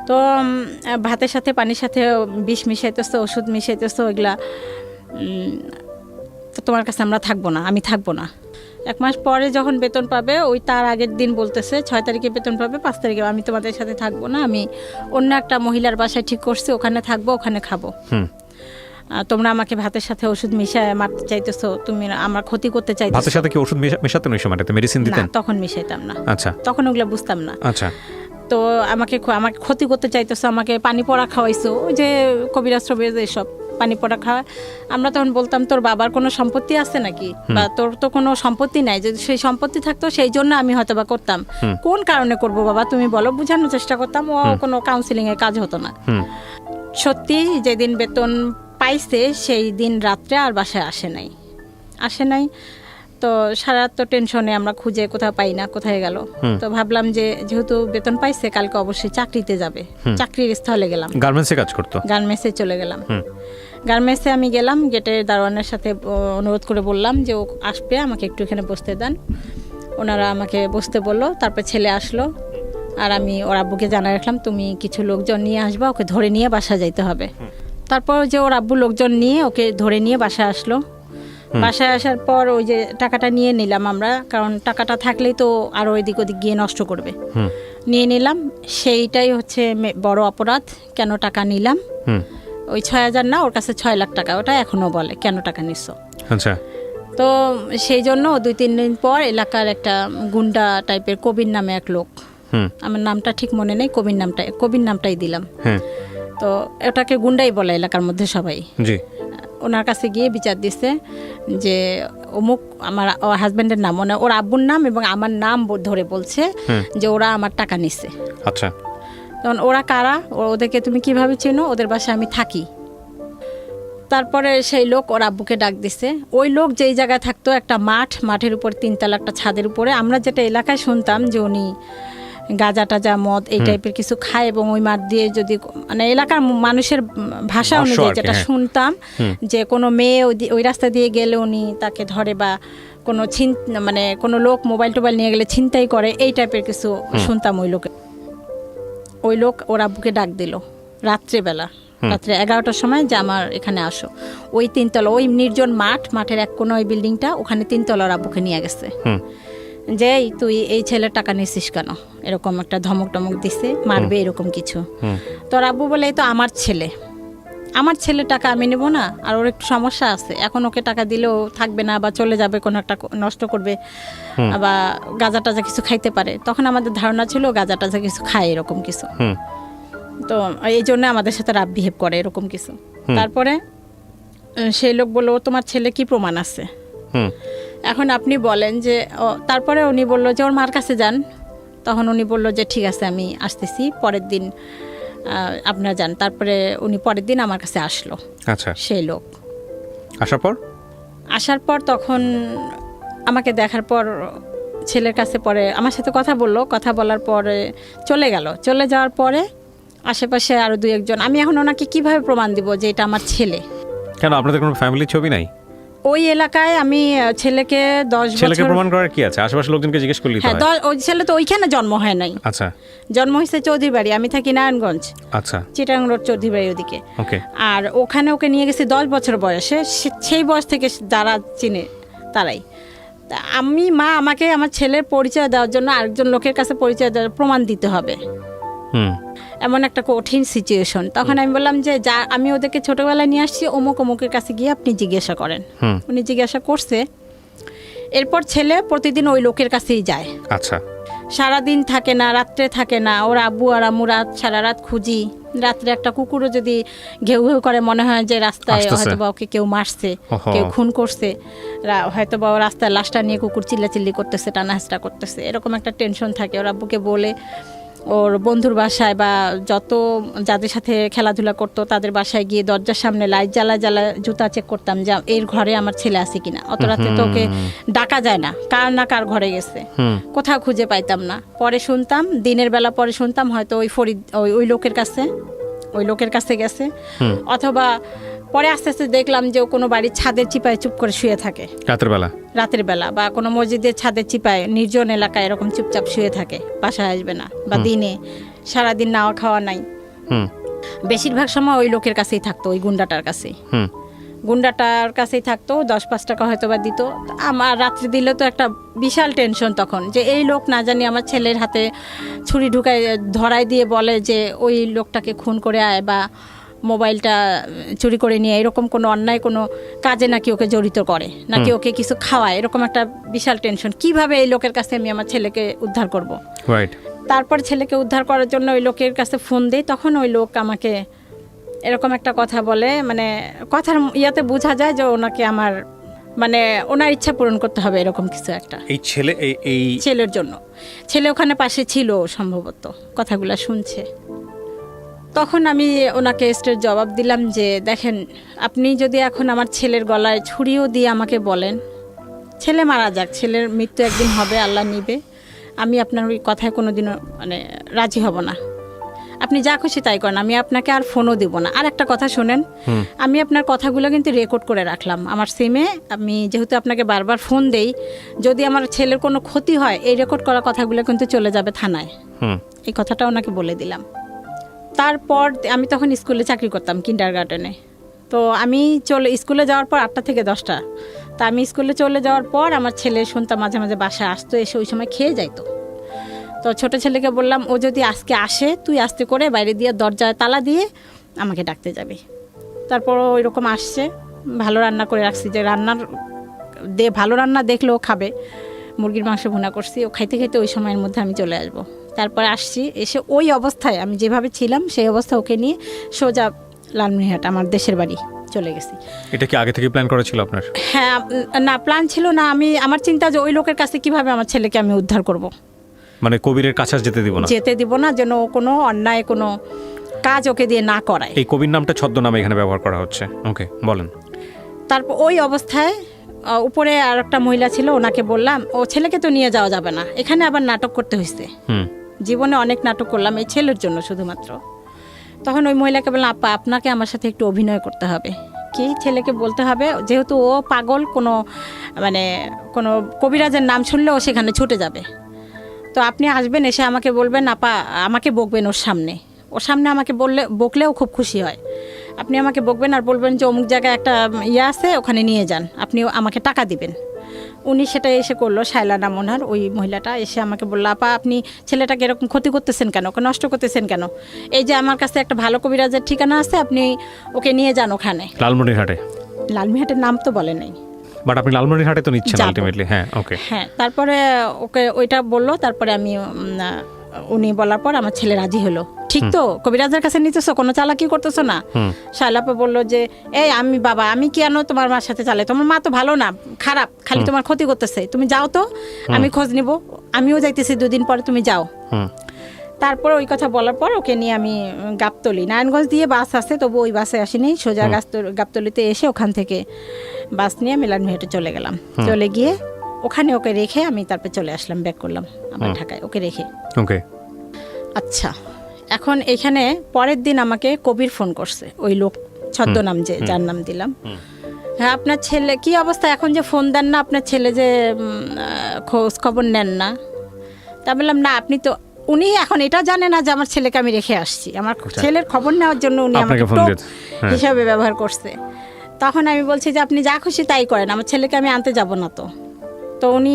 তো ভাতের সাথে পানির সাথে বিষ মিশাইতেছো, ওষুধ মিশাইতেছো, এগুলা তো তোমার কাছে আমরা থাকবো না, আমি থাকবো না। 1 মাস পরে যখন বেতন পাবে, ওই তার আগের দিন বলতেছে 6 তারিখে বেতন পাবে, 5 তারিখে আমি তোমাদের সাথে থাকবো না, আমি অন্য একটা মহিলার বাসায় ঠিক করছি, ওখানে থাকবো, ওখানে খাবো। তোমরা আমাকে ভাতের সাথে ওষুধ মিশায় মারতে চাইতেছো, তুমি আমার ক্ষতি করতে চাইতেছো। ভাতের সাথে কি ওষুধ মেশাতেন ওই সময়টাতে? মেডিসিন দিতেন? তখন মিশাইতাম না। আচ্ছা। তখন ওগুলা বুঝতাম না। আচ্ছা। তো আমাকে ক্ষতি করতে চাইতেছো, আমাকে পানি পড়া খাওয়াইছো, ওই যে কবিরাজ এসব পানি পড়া খাওয়া। আমরা তখন বলতাম, তোর বাবার কোনো সম্পত্তি আছে নাকি, বা তোর তো কোনো সম্পত্তি নাই, যদি সেই সম্পত্তি থাকতো সেই জন্য আমি হয়তো বা করতাম। কোন কারণে করব বাবা তুমি বলো, বোঝানোর চেষ্টা করতাম। ও কোনো কাউন্সিলিং এর কাজ হতো না। সত্যি যেদিন বেতন পাইছে সেই দিন রাত্রে আর বাসায় আসে নাই। তো সারা রাত তো টেনশনে, আমরা খুঁজে কোথাও পাই না, কোথায় গেল। তো ভাবলাম যে যেহেতু বেতন পাইছে, কালকে অবশ্যই চাকরিতে যাবে, চাকরির স্থলে গেলাম। গার্মেন্টসে কাজ করতো? গার্মেন্টসে চলে গেলাম। গার্মেন্টসে আমি গেলাম, গেটের দারোয়ানের সাথে অনুরোধ করে বললাম যে ও আসবে, আমাকে একটু এখানে বসতে দেন। ওনারা আমাকে বসতে বললো। তারপর ছেলে আসলো, আর আমি ওর আব্বুকে জানাই রাখলাম, তুমি কিছু লোকজন নিয়ে আসবা, ওকে ধরে নিয়ে বাসা যাইতে হবে। তারপর যে ওর আব্বু লোকজন নিয়ে ওকে ধরে নিয়ে বাসায় আসলো। বাসায় আসার পর ওই যে টাকাটা নিয়ে নিলাম আমরা, কারণ টাকাটা থাকলেই তো আরো এদিক ওদিক গিয়ে নষ্ট করবে। নিয়ে নিলাম, সেইটাই হচ্ছে বড় অপরাধ। কেন টাকা নিলাম? ওই 6,000 না, ওর কাছে 6 লাখ টাকা, ওটা এখনো বলে কেন টাকা নিচ্ছ। আচ্ছা। তো সেই জন্য 2-3 দিন পর এলাকার একটা গুন্ডা টাইপের কবির নামে এক লোক, আমার নামটা ঠিক মনে নেই, কবির নামটাই দিলাম। তো ওটাকে গুন্ডাই বলে এলাকার মধ্যে সবাই। জি। ওনার কাছে গিয়ে বিচার দিছে যে অমুক, আমার হাজব্যান্ডের নাম, ওর আব্বুর নাম এবং আমার নাম ধরে বলছে যে ওরা আমার টাকা নিছে। আচ্ছা। তখন ওরা কারা, ওদেরকে তুমি কিভাবে চেনো? ওদের বাসায় আমি থাকি। তারপরে সেই লোক ওর আব্বুকে ডাক দিছে। ওই লোক যেই জায়গায় থাকতো, একটা মাঠের উপর 3 তলা একটা ছাদের উপরে, আমরা যেটা এলাকায় শুনতাম যে উনি গাঁজা টাজা মদ এই টাইপের কিছু খায়, এবং ওই মাঠ দিয়ে যদি মানে এলাকার মানুষের ভাষা অনুযায়ী যেটা শুনতাম যে কোনো মেয়ে ওই রাস্তা দিয়ে গেলে উনি তাকে ধরে, বা কোনো মানে কোনো লোক মোবাইল টোবাইল নিয়ে গেলে ছিনতাই করে, এই টাইপের কিছু শুনতাম। ওই লোক ওর আব্বুকে ডাক দিল রাত্রে 11টার সময় যে আমার এখানে আসো। ওই 3 তলা, ওই নির্জন মাঠের এক কোনো ওই বিল্ডিংটা, ওখানে 3 তলার আব্বুকে নিয়ে গেছে। যে তুই এই ছেলের টাকা নিছিস কেন, এরকম একটা ধমক দিছে, মারবে এরকম কিছু। তোর আব্বু বলে, এই তো আমার ছেলে টাকা আমি নেব না, আর ওর একটু সমস্যা আছে, এখন ওকে টাকা দিলেও থাকবে না, বা চলে যাবে, কোনো একটা নষ্ট করবে, বা গাঁজা টাজা কিছু খাইতে পারে। তখন আমাদের ধারণা ছিল গাঁজা টাজা কিছু খায়, এরকম কিছু। তো এই জন্য আমাদের সাথে রাফ বিহেভ করে, এরকম কিছু। তারপরে সেই লোক বললো, তোমার ছেলে কি প্রমাণ আছে? এখন আপনি বলেন যে তারপরে উনি বলল যে ওর মার কাছে যান। তখন উনি বলল যে ঠিক আছে আমি আসতেছি, পরের দিন আপনারা যান। তারপরে উনি পরের দিন আমার কাছে আসলো আচ্ছা, সেই লোক। আসার পর তখন আমাকে দেখার পর ছেলের কাছে পরে আমার সাথে কথা বললো, কথা বলার পরে চলে গেল। চলে যাওয়ার পরে আশেপাশে আরও 2-1 জন, আমি এখন ওনাকে কিভাবে প্রমাণ দিব যে এটা আমার ছেলে? কেন আপনাদের কোনো ফ্যামিলির ছবি নাই? ওই এলাকায় আমি ছেলেকে 10 ছেলেকে বছর, প্রমাণ করার কি আছে? আশেপাশের লোকজনকে জিজ্ঞেস করলেই তো হ্যাঁ হয়। ওই ছেলে তো ওইখানে জন্ম হয় নাই, আচ্ছা জন্ম হয়েছে চৌধুরী বাড়ি, আমি থাকি নারায়ণগঞ্জ, আচ্ছা, চিটাং রোড চৌধুরী বাড়ি ওদিকে। ওকে। আর ওখানে ওকে নিয়ে গেছি 10 বছর বয়সে, সেই বয়স থেকে যারা চিনে তারাই। তা আমাকে আমার ছেলের পরিচয় দেওয়ার জন্য আরেকজন লোকের কাছে পরিচয় দেওয়ার প্রমাণ দিতে হবে, এমন একটা কঠিন সিচুয়েশন। তখন আমি বললাম যে যা আমি ওদেরকে ছোটবেলায় নিয়ে আসছি, অমুকের কাছে গিয়ে আপনি জিজ্ঞাসা করেন। উনি জিজ্ঞাসা করছে, এরপর ছেলে প্রতিদিন ওই লোকের কাছেই যায়। আচ্ছা, সারাদিন থাকে না, রাত্রে থাকে না, ওর আব্বু আর আম্মু সারা রাত খুঁজি। রাত্রে একটা কুকুরও যদি ঘেউ ঘেউ করে, মনে হয় যে রাস্তায় হয়তো বা ওকে কেউ মারছে, কেউ খুন করছে, হয়তো বা রাস্তায় লাশটা নিয়ে কুকুর চিল্লাচিল্লি করতেছে, টানাহাসটা করতেছে, এরকম একটা টেনশন থাকে। ওর আব্বুকে বলে ওর বন্ধুর বাসায় বা যাদের সাথে খেলাধুলা করতো তাদের বাসায় গিয়ে দরজার সামনে লাইট জ্বালা জুতা চেক করতাম যে এর ঘরে আমার ছেলে আছে কিনা। অত রাতে তো ওকে ডাকা যায় না, কার ঘরে গেছে, কোথাও খুঁজে পাইতাম না। পরে শুনতাম, দিনের বেলা পরে শুনতাম হয়তো ওই লোকের কাছে গেছে, অথবা পরে আস্তে আস্তে দেখলাম যে ও কোনো বাড়ির ছাদের চিপায় চুপ করে শুয়ে থাকে রাতের বেলা, বা কোনো মসজিদের ছাদের চিপায় নির্জন এলাকায় এরকম চুপচাপ শুয়ে থাকে, বাসায় আসবে না, বা দিনে সারাদিন নাওয়া খাওয়া নাই। বেশিরভাগ সময় ওই লোকের কাছেই থাকতো, ওই গুন্ডাটার কাছেই থাকতো। 10-5 টাকা হয়তো বা দিত। আমার রাত্রে দিলে তো একটা বিশাল টেনশন তখন, যে এই লোক না জানি আমার ছেলের হাতে ছুরি ঢুকায় ধরাই দিয়ে বলে যে ওই লোকটাকে খুন করে আয়, বা মোবাইলটা চুরি করে নিয়ে, এরকম কোনো অন্যায় কোনো কাজে নাকি ওকে জড়িত করে, নাকি ওকে কিছু খাওয়ায়, এরকম একটা বিশাল টেনশন। কিভাবে এই লোকের কাছে আমি আমার ছেলেকে উদ্ধার করব। তারপর ছেলেকে উদ্ধার করার জন্য ওই লোকের কাছে ফোন দেই। তখন ওই লোক আমাকে এরকম একটা কথা বলে, মানে কথার ইয়াতে বোঝা যায় যে ওনাকে আমার মানে ওনার ইচ্ছা পূরণ করতে হবে, এরকম কিছু একটা। এই ছেলের জন্য ছেলে ওখানে পাশে ছিল সম্ভবত, কথাগুলা শুনছে। তখন আমি ওনাকে স্ট্রেট জবাব দিলাম যে দেখেন, আপনি যদি এখন আমার ছেলের গলায় ছুরিও দিয়ে আমাকে বলেন ছেলে মারা যাক, ছেলের মৃত্যু একদিন হবে, আল্লাহ নিবে, আমি আপনার ওই কথায় কোনোদিনও মানে রাজি হব না। আপনি যা খুশি তাই করেন, আমি আপনাকে আর ফোনও দেব না। আর একটা কথা শোনেন, আমি আপনার কথাগুলো কিন্তু রেকর্ড করে রাখলাম আমার সিমে। আমি যেহেতু আপনাকে বারবার ফোন দেই, যদি আমার ছেলের কোনো ক্ষতি হয়, এই রেকর্ড করা কথাগুলো কিন্তু চলে যাবে থানায়। এই কথাটা ওনাকে বলে দিলাম। তারপর আমি তখন স্কুলে চাকরি করতাম, কিন্ডারগার্টেনে। তো আমি স্কুলে যাওয়ার পর 8টা থেকে 10টা, তা আমি স্কুলে চলে যাওয়ার পর আমার ছেলে শুনতাম মাঝে মাঝে বাসায় আসতো, এসে ওই সময় খেয়ে যাইতো। তো ছোটো ছেলেকে বললাম, ও যদি আজকে আসে তুই আস্তে করে বাইরে দিয়ে দরজায় তালা দিয়ে আমাকে ডাকতে যাবি। তারপর ওই রকম আসছে, ভালো রান্না করে রাখছি, যে ভালো রান্না দেখলে ও খাবে। মুরগির মাংস ভুনা করছি, ও খাইতে খাইতে ওই সময়ের মধ্যে আমি চলে আসবো। তারপরে আসছি, এসে ওই অবস্থায় আমি যেভাবে ছিলাম সেই অবস্থা ওকে নিয়ে সোজা লালমনিরহাট আমার দেশের বাড়ি চলে গেছি। এটা কি আগে থেকে প্ল্যান করা ছিল আপনার? হ্যাঁ, না প্ল্যান ছিল না। আমার চিন্তা যে ওই লোকের কাছে কিভাবে আমার ছেলেকে আমি উদ্ধার করব, মানে কবিরের কাছে যেতে দিব না, যেন কোনো অন্যায় কোনো কাজ ওকে দিয়ে না করায়। এই কবির নামটা ছদ্মনামে এখানে ব্যবহার করা হচ্ছে। ওকে, বলেন। তারপর ওই অবস্থায় উপরে আর একটা মহিলা ছিল, ওনাকে বললাম ও ছেলেকে তো নিয়ে যাওয়া যাবে না, এখানে আবার নাটক করতে হয়েছে। জীবনে অনেক নাটক করলাম এই ছেলের জন্য শুধুমাত্র। তখন ওই মহিলাকে বললাম, আপা আপনাকে আমার সাথে একটু অভিনয় করতে হবে। কি ছেলেকে বলতে হবে, যেহেতু ও পাগল, কোনো কবিরাজের নাম শুনলে ও সেখানে ছুটে যাবে। তো আপনি আসবেন, এসে আমাকে বলবেন, আপা আমাকে বকবেন ওর সামনে আমাকে বকলেও খুব খুশি হয়। আপনি আমাকে বকবেন আর বলবেন যে অমুক জায়গায় একটা আছে, ওখানে নিয়ে যান, আপনি আমাকে টাকা দিবেন। উনি সেটা এসে করলো, শায়লা নাম ওনার, ওই মহিলাটা এসে আমাকে বললো, আপা আপনি ছেলেটাকে এরকম ক্ষতি করতেছেন কেন, ওকে নষ্ট করতেছেন কেন? এই যে আমার কাছে একটা ভালো কবিরাজের ঠিকানা আছে, আপনি ওকে নিয়ে যান ওখানে। লালমনিরহাটের নাম তো বলে নাই, বাট আপনি লালমনিরহাটে তো নিচ্ছেন আলটিমেটলি। হ্যাঁ, ওকে। হ্যাঁ, তারপরে ওকে ওইটা বললো। তারপরে আমি উনি বলার পর আমার ছেলে রাজি হলো। ঠিক তো, কবিরাজের কাছে নিতেছো, কোনো চালাকি করতেছো না। শালাপা বললো যে এই আমি কেন তোমার মার সাথে চালাই, তোমার মা তো ভালো না, খারাপ, খালি তোমার ক্ষতি করতেছে, তুমি যাও তো, আমি খোঁজ নিব, আমিও যাইতেছি 2 দিন পরে, তুমি যাও। তারপর ওই কথা বলার পর ওকে নিয়ে আমি গাবতলি, নারায়ণগঞ্জ দিয়ে বাস আছে, তবু ওই বাসে আসিনি, সোজা গাবতলিতে এসে ওখান থেকে বাস নিয়ে মিলনমেহেটে চলে গেলাম। চলে গিয়ে ওখানে ওকে রেখে আমি তারপর চলে আসলাম, ব্যাক করলাম আমার ঢাকায় ওকে রেখে। ওকে, আচ্ছা, এখন এখানে পরের দিন আমাকে কবির ফোন করছে, ওই লোক ছদ্মনাম যে যার নাম দিলাম। হ্যাঁ, আপনার ছেলে কি অবস্থা, এখন যে ফোন দেন না, আপনার ছেলে যে খোঁজ খবর নেন না। তা বললাম না, আপনি তো, উনি এখন এটা জানে না যে আমার ছেলেকে আমি রেখে আসছি, আমার ছেলের খবর নেওয়ার জন্য উনি আমাকে টোপ হিসাবে ব্যবহার করছে। তখন আমি বলছি যে আপনি যা খুশি তাই করেন, আমার ছেলেকে আমি আনতে যাব না। তো উনি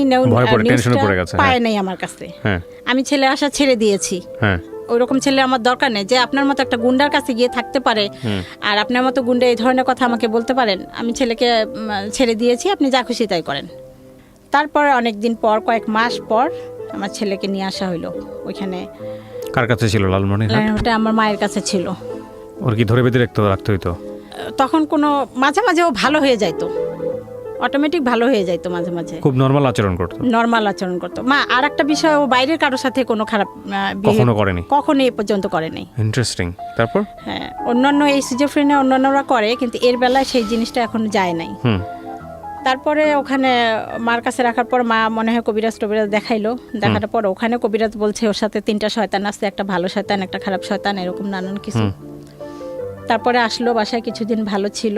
পায় নাই আমার কাছে, আমি ছেলে আসা ছেড়ে দিয়েছি। ওইরকম ছেলে আমার দরকার নেই যে আপনার মতো একটা গুন্ডার কাছে গিয়ে থাকতে পারে, আর আপনার মতো গুন্ডা এই ধরনের কথা আমাকে বলতে পারেন। আমি ছেলেকে ছেড়ে দিয়েছি, আপনি যা খুশি তাই করেন। তারপরে অনেক দিন পর, কয়েক মাস পর আমার ছেলেকে নিয়ে আসা হইলো ওইখানে। কার কাছে ছিল? লালমনিরহাট? ওটা আমার মায়ের কাছে ছিল। ওর কি ধরে বেঁধে রাখতে হইতো? তখন কোনো মাঝে মাঝে ও ভালো হয়ে যাইতো, অটোমেটিক ভালো হয়ে যাইতো, মাঝে মাঝে খুব নরমাল আচরণ করতো। মা আর একটা বিষয়, ও বাইরের কারোর সাথে কোনো খারাপ কখনো করেনি, কখনো এই পর্যন্ত করেনি। ইন্টারেস্টিং। তারপর হ্যাঁ, অন্যান্য এই সিজোফ্রেনিয়া অন্যান্যরা করে, কিন্তু এর বেলায় সেই জিনিসটা এখন যায় নাই। তারপরে ওখানে মার কাছে রাখার পর মা মনে হয় কবিরাজ দেখাইলো, দেখার পর ওখানে কবিরাজ বলছে ওর সাথে 3টা শয়তান আছে, একটা ভালো শয়তান, একটা খারাপ শয়তান, এরকম নানান কিছু। তারপরে আসলো বাসায়, কিছুদিন ভালো ছিল।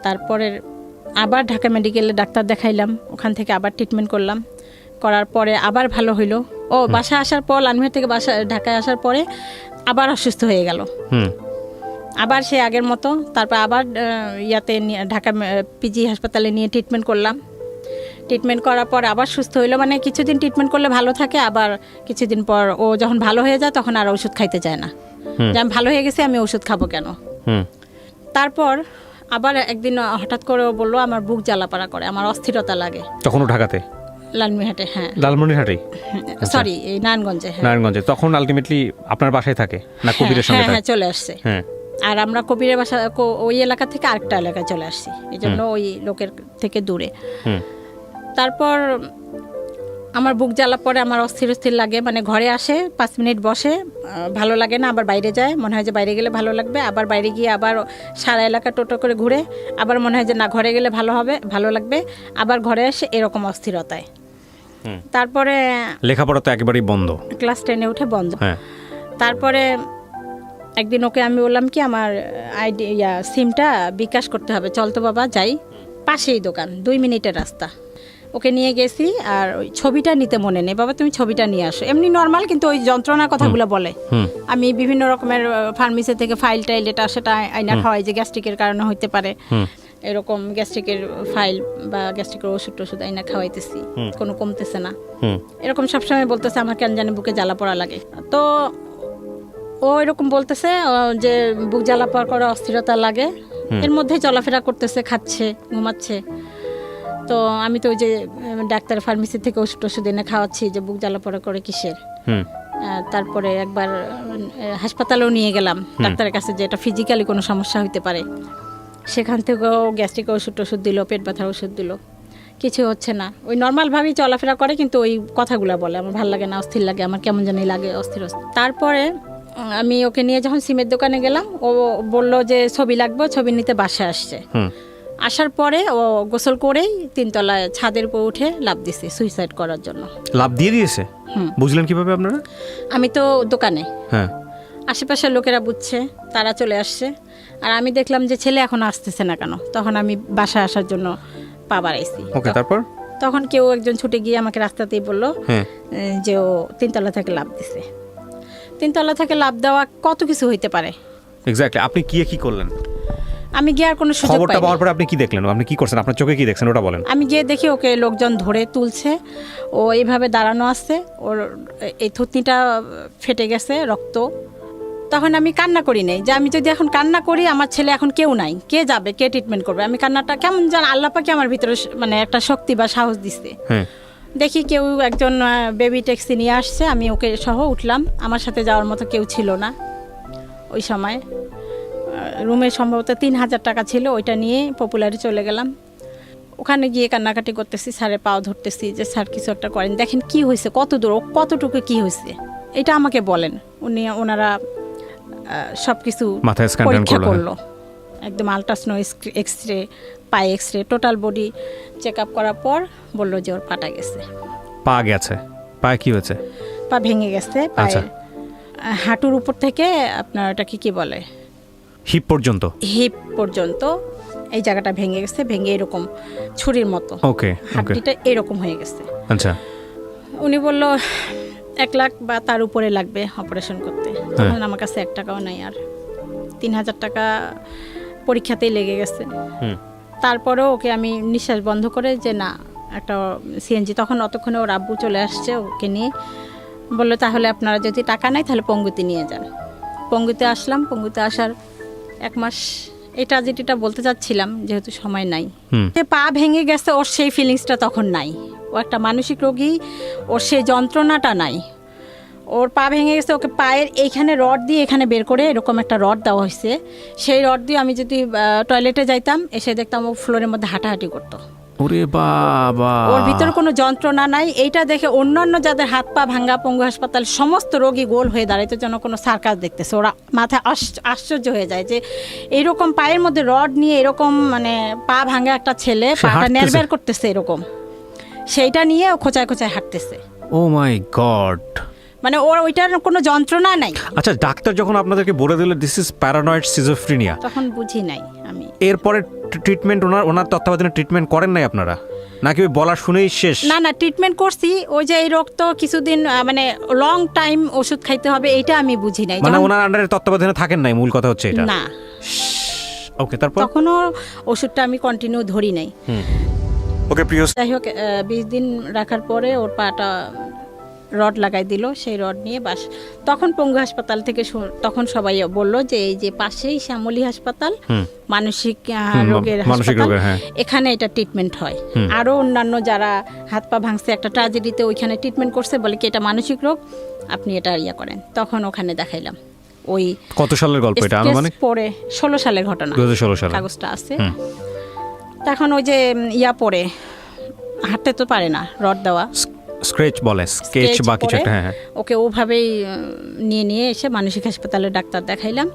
তারপরে আবার ঢাকা মেডিকেলে ডাক্তার দেখাইলাম, ওখান থেকে আবার ট্রিটমেন্ট করলাম, করার পরে আবার ভালো হইলো। ও বাসায় আসার পর, লালমিহাট থেকে ঢাকায় আসার পরে আবার অসুস্থ হয়ে গেল, আবার সে আগের মতো। তারপর আবার ইয়াতে ঢাকা পিজি হাসপাতালে নিয়ে ট্রিটমেন্ট করলাম। ট্রিটমেন্ট করার পর আবার সুস্থ হইলো, মানে কিছুদিন ট্রিটমেন্ট করলে ভালো থাকে, আবার কিছুদিন পর ও যখন ভালো হয়ে যায় তখন আর ওষুধ খাইতে চায় না, যে আমি ভালো হয়ে গেছি, আমি ওষুধ খাবো কেন। তারপর আবার একদিন হঠাৎ করে ও বললো আমার বুক জ্বালাপাড়া করে, আমার অস্থিরতা লাগে। তখনও ঢাকাতে? লালমিহাটে। হ্যাঁ, লালমনিরহাটেই, সরি, এই নারায়ণগঞ্জে। নারায়ণগঞ্জে। তখন আলটিমেটলি আপনার বাসায় থাকে না কবিরের সঙ্গে? হ্যাঁ, চলে আসছে। আর আমরা কবিরের বাসা ওই এলাকা থেকে আরেকটা এলাকায় চলে আসছি, এই জন্য ওই লোকের থেকে দূরে। তারপর আমার বুক জ্বালা পরে, আমার অস্থির লাগে, মানে ঘরে আসে 5 মিনিট বসে, ভালো লাগে না, আবার বাইরে যায়, মনে হয় যে বাইরে গেলে ভালো লাগবে, আবার বাইরে গিয়ে আবার সারা এলাকা টোটো করে ঘুরে, আবার মনে হয় যে না ঘরে গেলে ভালো লাগবে, আবার ঘরে আসে, এরকম অস্থিরতায়। তারপরে লেখাপড়া তো একেবারেই বন্ধ, ক্লাস 10-এ উঠে বন্ধ। তারপরে একদিন ওকে আমি বললাম কি আমার সিমটা বিকাশ করতে হবে, চল তো বাবা যাই, পাশেই দোকান, 2 মিনিটের রাস্তা। ওকে নিয়ে গেছি, আর ওই ছবিটা নিতে মনে নেই, বাবা তুমি ছবিটা নিয়ে আসো, এমনি নর্মাল, কিন্তু ওই যন্ত্রণার কথাগুলো বলে। আমি বিভিন্ন রকমের ফার্মেসি থেকে ফাইল টাইল এটা সেটা আইনা খাওয়াই, যে গ্যাস্ট্রিকের কারণে হইতে পারে, এরকম গ্যাস্ট্রিকের ফাইল বা গ্যাস্ট্রিকের ওষুধ আইনা খাওয়াইতেছি, কোনো কমতেছে না, এরকম সবসময় বলতেছে আমার কেন জানি বুকে জ্বালা পড়া লাগে। তো ও এরকম বলতেছে যে বুক জ্বালা পড়া করে, অস্থিরতা লাগে, এর মধ্যেই চলাফেরা করতেছে, খাচ্ছে, ঘুমাচ্ছে। তো আমি তো ওই যে ডাক্তার ফার্মেসি থেকে ওষুধ এনে খাওয়াচ্ছি, যে বুক জ্বালা পড়া করে কিসের। তারপরে একবার হাসপাতালেও নিয়ে গেলাম ডাক্তারের কাছে, যে এটা ফিজিক্যালি কোনো সমস্যা হইতে পারে। সেখান থেকেও গ্যাস্ট্রিক ওষুধ দিল, পেট ব্যথার ওষুধ দিল, কিছু হচ্ছে না। ওই নর্মালভাবেই চলাফেরা করে, কিন্তু ওই কথাগুলো বলে আমার ভালো লাগে না, অস্থির লাগে, আমার কেমন জানি লাগে, অস্থির। তারপরে আমি ওকে নিয়ে যখন সিমের দোকানে গেলাম, ও বললো যে ছবি লাগবে, ছবি নিতে বাসায় আসছে। আসার পরে ও গোসল করেই 3 তলায় ছাদের উপর উঠে লাফ দিছে সুইসাইড করার জন্য। লাফ দিয়ে দিয়েছে? বুঝলেন কিভাবে আপনারা? আমি তো দোকানে, আশেপাশের লোকেরা বুঝছে, তারা চলে আসছে, আর আমি দেখলাম যে ছেলে এখন আসতেছে না কেন, তখন আমি বাসায় আসার জন্য পা বাড়াইছি। তারপর তখন কেউ একজন ছুটে গিয়ে আমাকে রাস্তাতেই বললো যে ও 3 তলা থেকে লাফ দিছে। 3 তলা থেকে লাফ দেওয়া কত কিছু হইতে পারে। এক্স্যাক্টলি। আপনি কি করলেন? আমি গিয়ে আর কোনো সুযোগ পাইনি। খবরটা পাওয়ার পরে আপনি কি দেখলেন? আপনি কি করছেন? আপনার চোখে কি দেখছেন ওটা বলেন। আমি গিয়ে দেখি ওকে লোকজন ধরে তুলছে, ও এইভাবে দাঁড়ানো আছে, ওর এই থুতনিটা ফেটে গেছে, রক্ত। তখন আমি কান্না করি নাই, যে আমি যদি এখন কান্না করি, আমার ছেলে এখন কেউ নাই, কে যাবে, কে ট্রিটমেন্ট করবে। আমি কান্নাটা কেমন যেন আল্লাহ পাকে আমার ভিতরে মানে একটা শক্তি বা সাহস দিচ্ছে। দেখি কেউ একজন বেবি ট্যাক্সি নিয়ে আসছে, আমি ওকে সহ উঠলাম। আমার সাথে যাওয়ার মতো কেউ ছিল না ওই সময়। রুমে সম্ভবত 3,000 টাকা ছিল, ওইটা নিয়ে পপুলারে চলে গেলাম। ওখানে গিয়ে কান্নাকাটি করতেছি, স্যারের পাও ধরতেছি যে স্যার কিছু একটা করেন, দেখেন কি হয়েছে, কত দূর, কতটুকু কি হয়েছে এটা আমাকে বলেন। ওনারা সব কিছু মাথায় স্ক্যান পরীক্ষা করলো। করলো, একদম আলট্রাসনো, এক্সরে, পায়ে X-ray, total body check up করার পর বললো যে ওর পাটা গেছে। পা গেছে? পায়ে কি হয়েছে? পা ভেঙে গেছে, আচ্ছা। পায়ের হাঁটুর উপর থেকে আপনার ওটাকে কি বলে, হিপ পর্যন্ত? হিপ পর্যন্ত এই জায়গাটা ভেঙে গেছে, ভেঙে এরকম ছুরির মতো ওকে ওকে, হাড্ডিটা এরকম হয়ে গেছে। আচ্ছা। উনি বলল 1 লাখ বা তার উপরে লাগবে অপারেশন করতে। তখন আমার কাছে 1 টাকাও নাই, আর 3,000 টাকা পরীক্ষাতেই লেগে গেছে। তারপরেও ওকে আমি নিঃশ্বাস বন্ধ করে যে না, একটা সিএনজি, তখন অতক্ষণে ওর আব্বু চলে আসছে, ওকে নিয়ে বললো তাহলে আপনারা যদি টাকা নাই তাহলে পঙ্গুতে নিয়ে যান। পঙ্গুতে আসলাম। পঙ্গুতে আসার 1 মাস, এটা যেটা বলতে চাচ্ছিলাম যেহেতু সময় নাই, যে পা ভেঙে গেছে ওর সেই ফিলিংসটা তখন নাই। ও একটা মানসিক রোগী, ওর সেই যন্ত্রণাটা নাই। ওর পা ভেঙে গেছে, ওকে পায়ের এইখানে রড দিয়ে এখানে বের করে এরকম একটা রড দেওয়া হয়েছে। সেই রড দিয়ে আমি যদি টয়লেটে যাইতাম, এসে দেখতাম ও ফ্লোরের মধ্যে হাঁটাহাঁটি করতো। ওরে বাবা! ওর ভিতরে কোনো যন্ত্রণা নাই। এইটা দেখে অন্যান্য যাদের হাত পা ভাঙ্গা পঙ্গু হাসপাতাল সমস্ত রোগী গোল হয়ে দাঁড়াইতে যেন কোনো সার্কাস দেখতেছে। ওরা মাথায় আশ্চর্য হয়ে যায় যে এইরকম পায়ের মধ্যে রড নিয়ে এরকম মানে পা ভাঙ্গা একটা ছেলে পাটা নেড়বের করতেছে এরকম, সেইটা নিয়ে ও খোঁচায় খোঁচায় হাঁটতেছে। ও মাই গড! মানে ওর ওইটার কোনো যন্ত্রণা নাই। আচ্ছা, ডাক্তার যখন আপনাদেরকে বলে দিল দিস ইজ প্যারানয়েড সিজোফ্রেনিয়া, তখন বুঝি নাই আমি। এরপরে ট্রিটমেন্ট ওনার তত্ত্বাবধানে ট্রিটমেন্ট করেন নাই আপনারা, নাকি ওই বলা শুনেই শেষ? না না, ট্রিটমেন্ট করছি। ওই যে এই রোগ তো কিছুদিন মানে লং টাইম ওষুধ খাইতে হবে, এইটা আমি বুঝি নাই। মানে ওনার আন্ডারে তত্ত্বাবধানে থাকেন নাই, মূল কথা হচ্ছে এটা। না, ওকে, তারপর? তখনও ওষুধটা আমি কন্টিনিউ ধরি নাই। ওকে প্রিয়, যাই হোক 20 দিন রাখার পরে ওর পাটা রড লাগাই দিল। সেই রড নিয়ে তখন পঙ্গু হাসপাতাল থেকে তখন সবাই বলল যে এই যে পাশেই শ্যামলী হাসপাতাল, মানসিক রোগের হাসপাতাল, এখানে এটা ট্রিটমেন্ট হয়। আরও অন্যান্য যারা হাত পা ভাঙছে একটা ট্র্যাজেডিতে ওইখানে ট্রিটমেন্ট করছে, বলে কি এটা মানসিক রোগ, আপনি এটা করেন। তখন ওখানে দেখাইলাম। ওই কত সালের গল্প এটা? আনুমানিক পরে 16 সালের ঘটনা, 2016 সালে কাগজটা আছে। তখন ওই যে পরে হাঁটতে তো পারে না, রড দেওয়া, স্ক্র্যাচ বলে, স্কেচ বা কিছু একটা। হ্যাঁ, ওকে ওভাবেই নিয়ে এসে মানসিক হাসপাতালে ডাক্তার দেখাইলাম।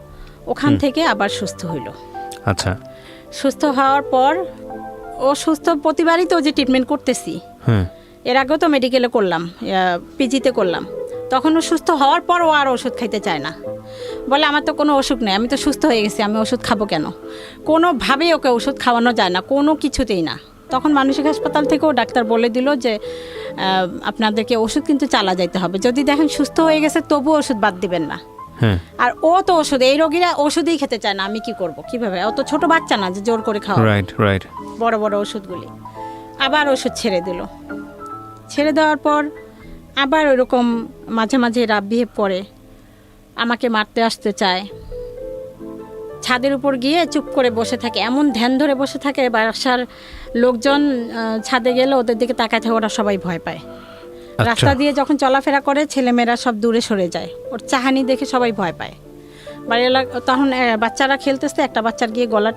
ওখান থেকে আবার সুস্থ হইল। আচ্ছা, সুস্থ হওয়ার পর ও সুস্থ প্রতিবারই তো যে ট্রিটমেন্ট করতেছি। এর আগেও তো মেডিকেলে করলাম, পিজিতে করলাম। তখন ও সুস্থ হওয়ার পর ও আর ওষুধ খাইতে চায় না, বলে আমার তো কোনো অসুখ নেই, আমি তো সুস্থ হয়ে গেছি, আমি ওষুধ খাবো কেন? কোনোভাবেই ওকে ওষুধ খাওয়ানো যায় না, কোনো কিছুতেই না। তখন মানসিক হাসপাতাল থেকেও ডাক্তার বলে দিল যে আপনাদেরকে ওষুধ কিন্তু চালা যাইতে হবে, যদি দেখেন সুস্থ হয়ে গেছে তবু ওষুধ বাদ দিবেন না। আর ও তো ওষুধ, এই রোগীরা ওষুধই খেতে চায় না, আমি কি করব, কিভাবে? ও তো ছোট বাচ্চা না যে জোর করে খাওয়া। রাইট। বড় বড় ওষুধগুলি। আবার ওষুধ ছেড়ে দিল। ছেড়ে দেওয়ার পর আবার ওইরকম মাঝে মাঝে রাব বিহেভ করে, আমাকে মারতে আসতে চায়। ছাদের উপর গিয়ে চুপ করে বসে থাকে, এমন ধ্যান ধরে বসে থাকে, বাসার লোকজন ছাদে গেলে ওদের দিকে তাকায় থাকে, ওরা সবাই ভয় পায়। রাস্তা দিয়ে যখন চলাফেরা করে ছেলেমেয়েরা সব দূরে সরে যায়, ওর চাহানি দেখে সবাই ভয় পায়। বাড়িওয়ালা তখন বাচ্চারা খেলতেছে, একটা বাচ্চার গিয়ে গলা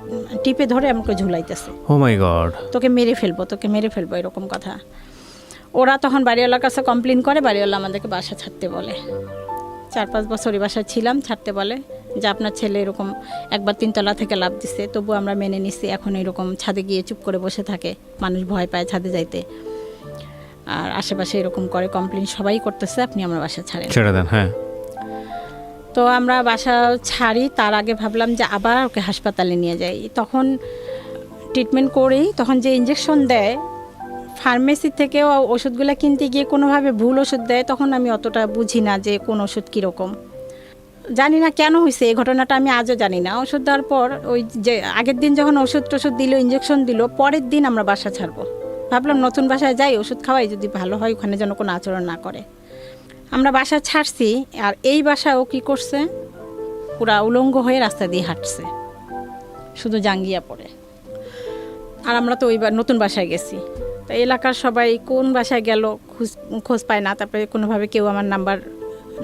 টিপে ধরে আমাকে ঝুলাইতেছে, ও মাই গড, তোকে মেরে ফেলবো এরকম কথা। ওরা তখন বাড়িওয়ালার কাছে কমপ্লেন করে, বাড়িওয়ালা আমাদেরকে বাসা ছাড়তে বলে। 4-5 বছর এই বাসায় ছিলাম, ছাড়তে বলে যে আপনার ছেলে এরকম একবার 3 তলা থেকে লাফ দিচ্ছে, তবু আমরা মেনে নিছি। এখন এরকম ছাদে গিয়ে চুপ করে বসে থাকে, মানুষ ভয় পায় ছাদে যাইতে, আর আশেপাশে এরকম করে, কমপ্লেন সবাই করতেছে, আপনি আমার বাসা ছেড়ে দেন। হ্যাঁ, তো আমরা বাসা ছাড়ি। তার আগে ভাবলাম যে আবার ওকে হাসপাতালে নিয়ে যাই। তখন ট্রিটমেন্ট করেই তখন যে ইঞ্জেকশন দেয় ফার্মেসি থেকে, ওষুধগুলো কিনতে গিয়ে কোনোভাবে ভুল ওষুধ দেয়। তখন আমি অতটা বুঝি না যে কোন ওষুধ কীরকম, জানি না কেন হয়েছে এই ঘটনাটা, আমি আজও জানি না। ওষুধ দেওয়ার পর ওই যে আগের দিন যখন ওষুধ দিল, ইঞ্জেকশন দিল, পরের দিন আমরা বাসা ছাড়বো। ভাবলাম নতুন বাসায় যাই, ওষুধ খাওয়াই, যদি ভালো হয় ওখানে যেন কোনো আচরণ না করে। আমরা বাসা ছাড়ছি, আর এই বাসায় ও কী করছে, পুরা উলঙ্গ হয়ে রাস্তা দিয়ে হাঁটছে, শুধু জাঙ্গিয়া পরে। আর আমরা তো ওই নতুন বাসায় গেছি, তো এলাকার সবাই কোন বাসায় গেল খোঁজ পায় না, তারপরে কোনোভাবে কেউ আমার নাম্বার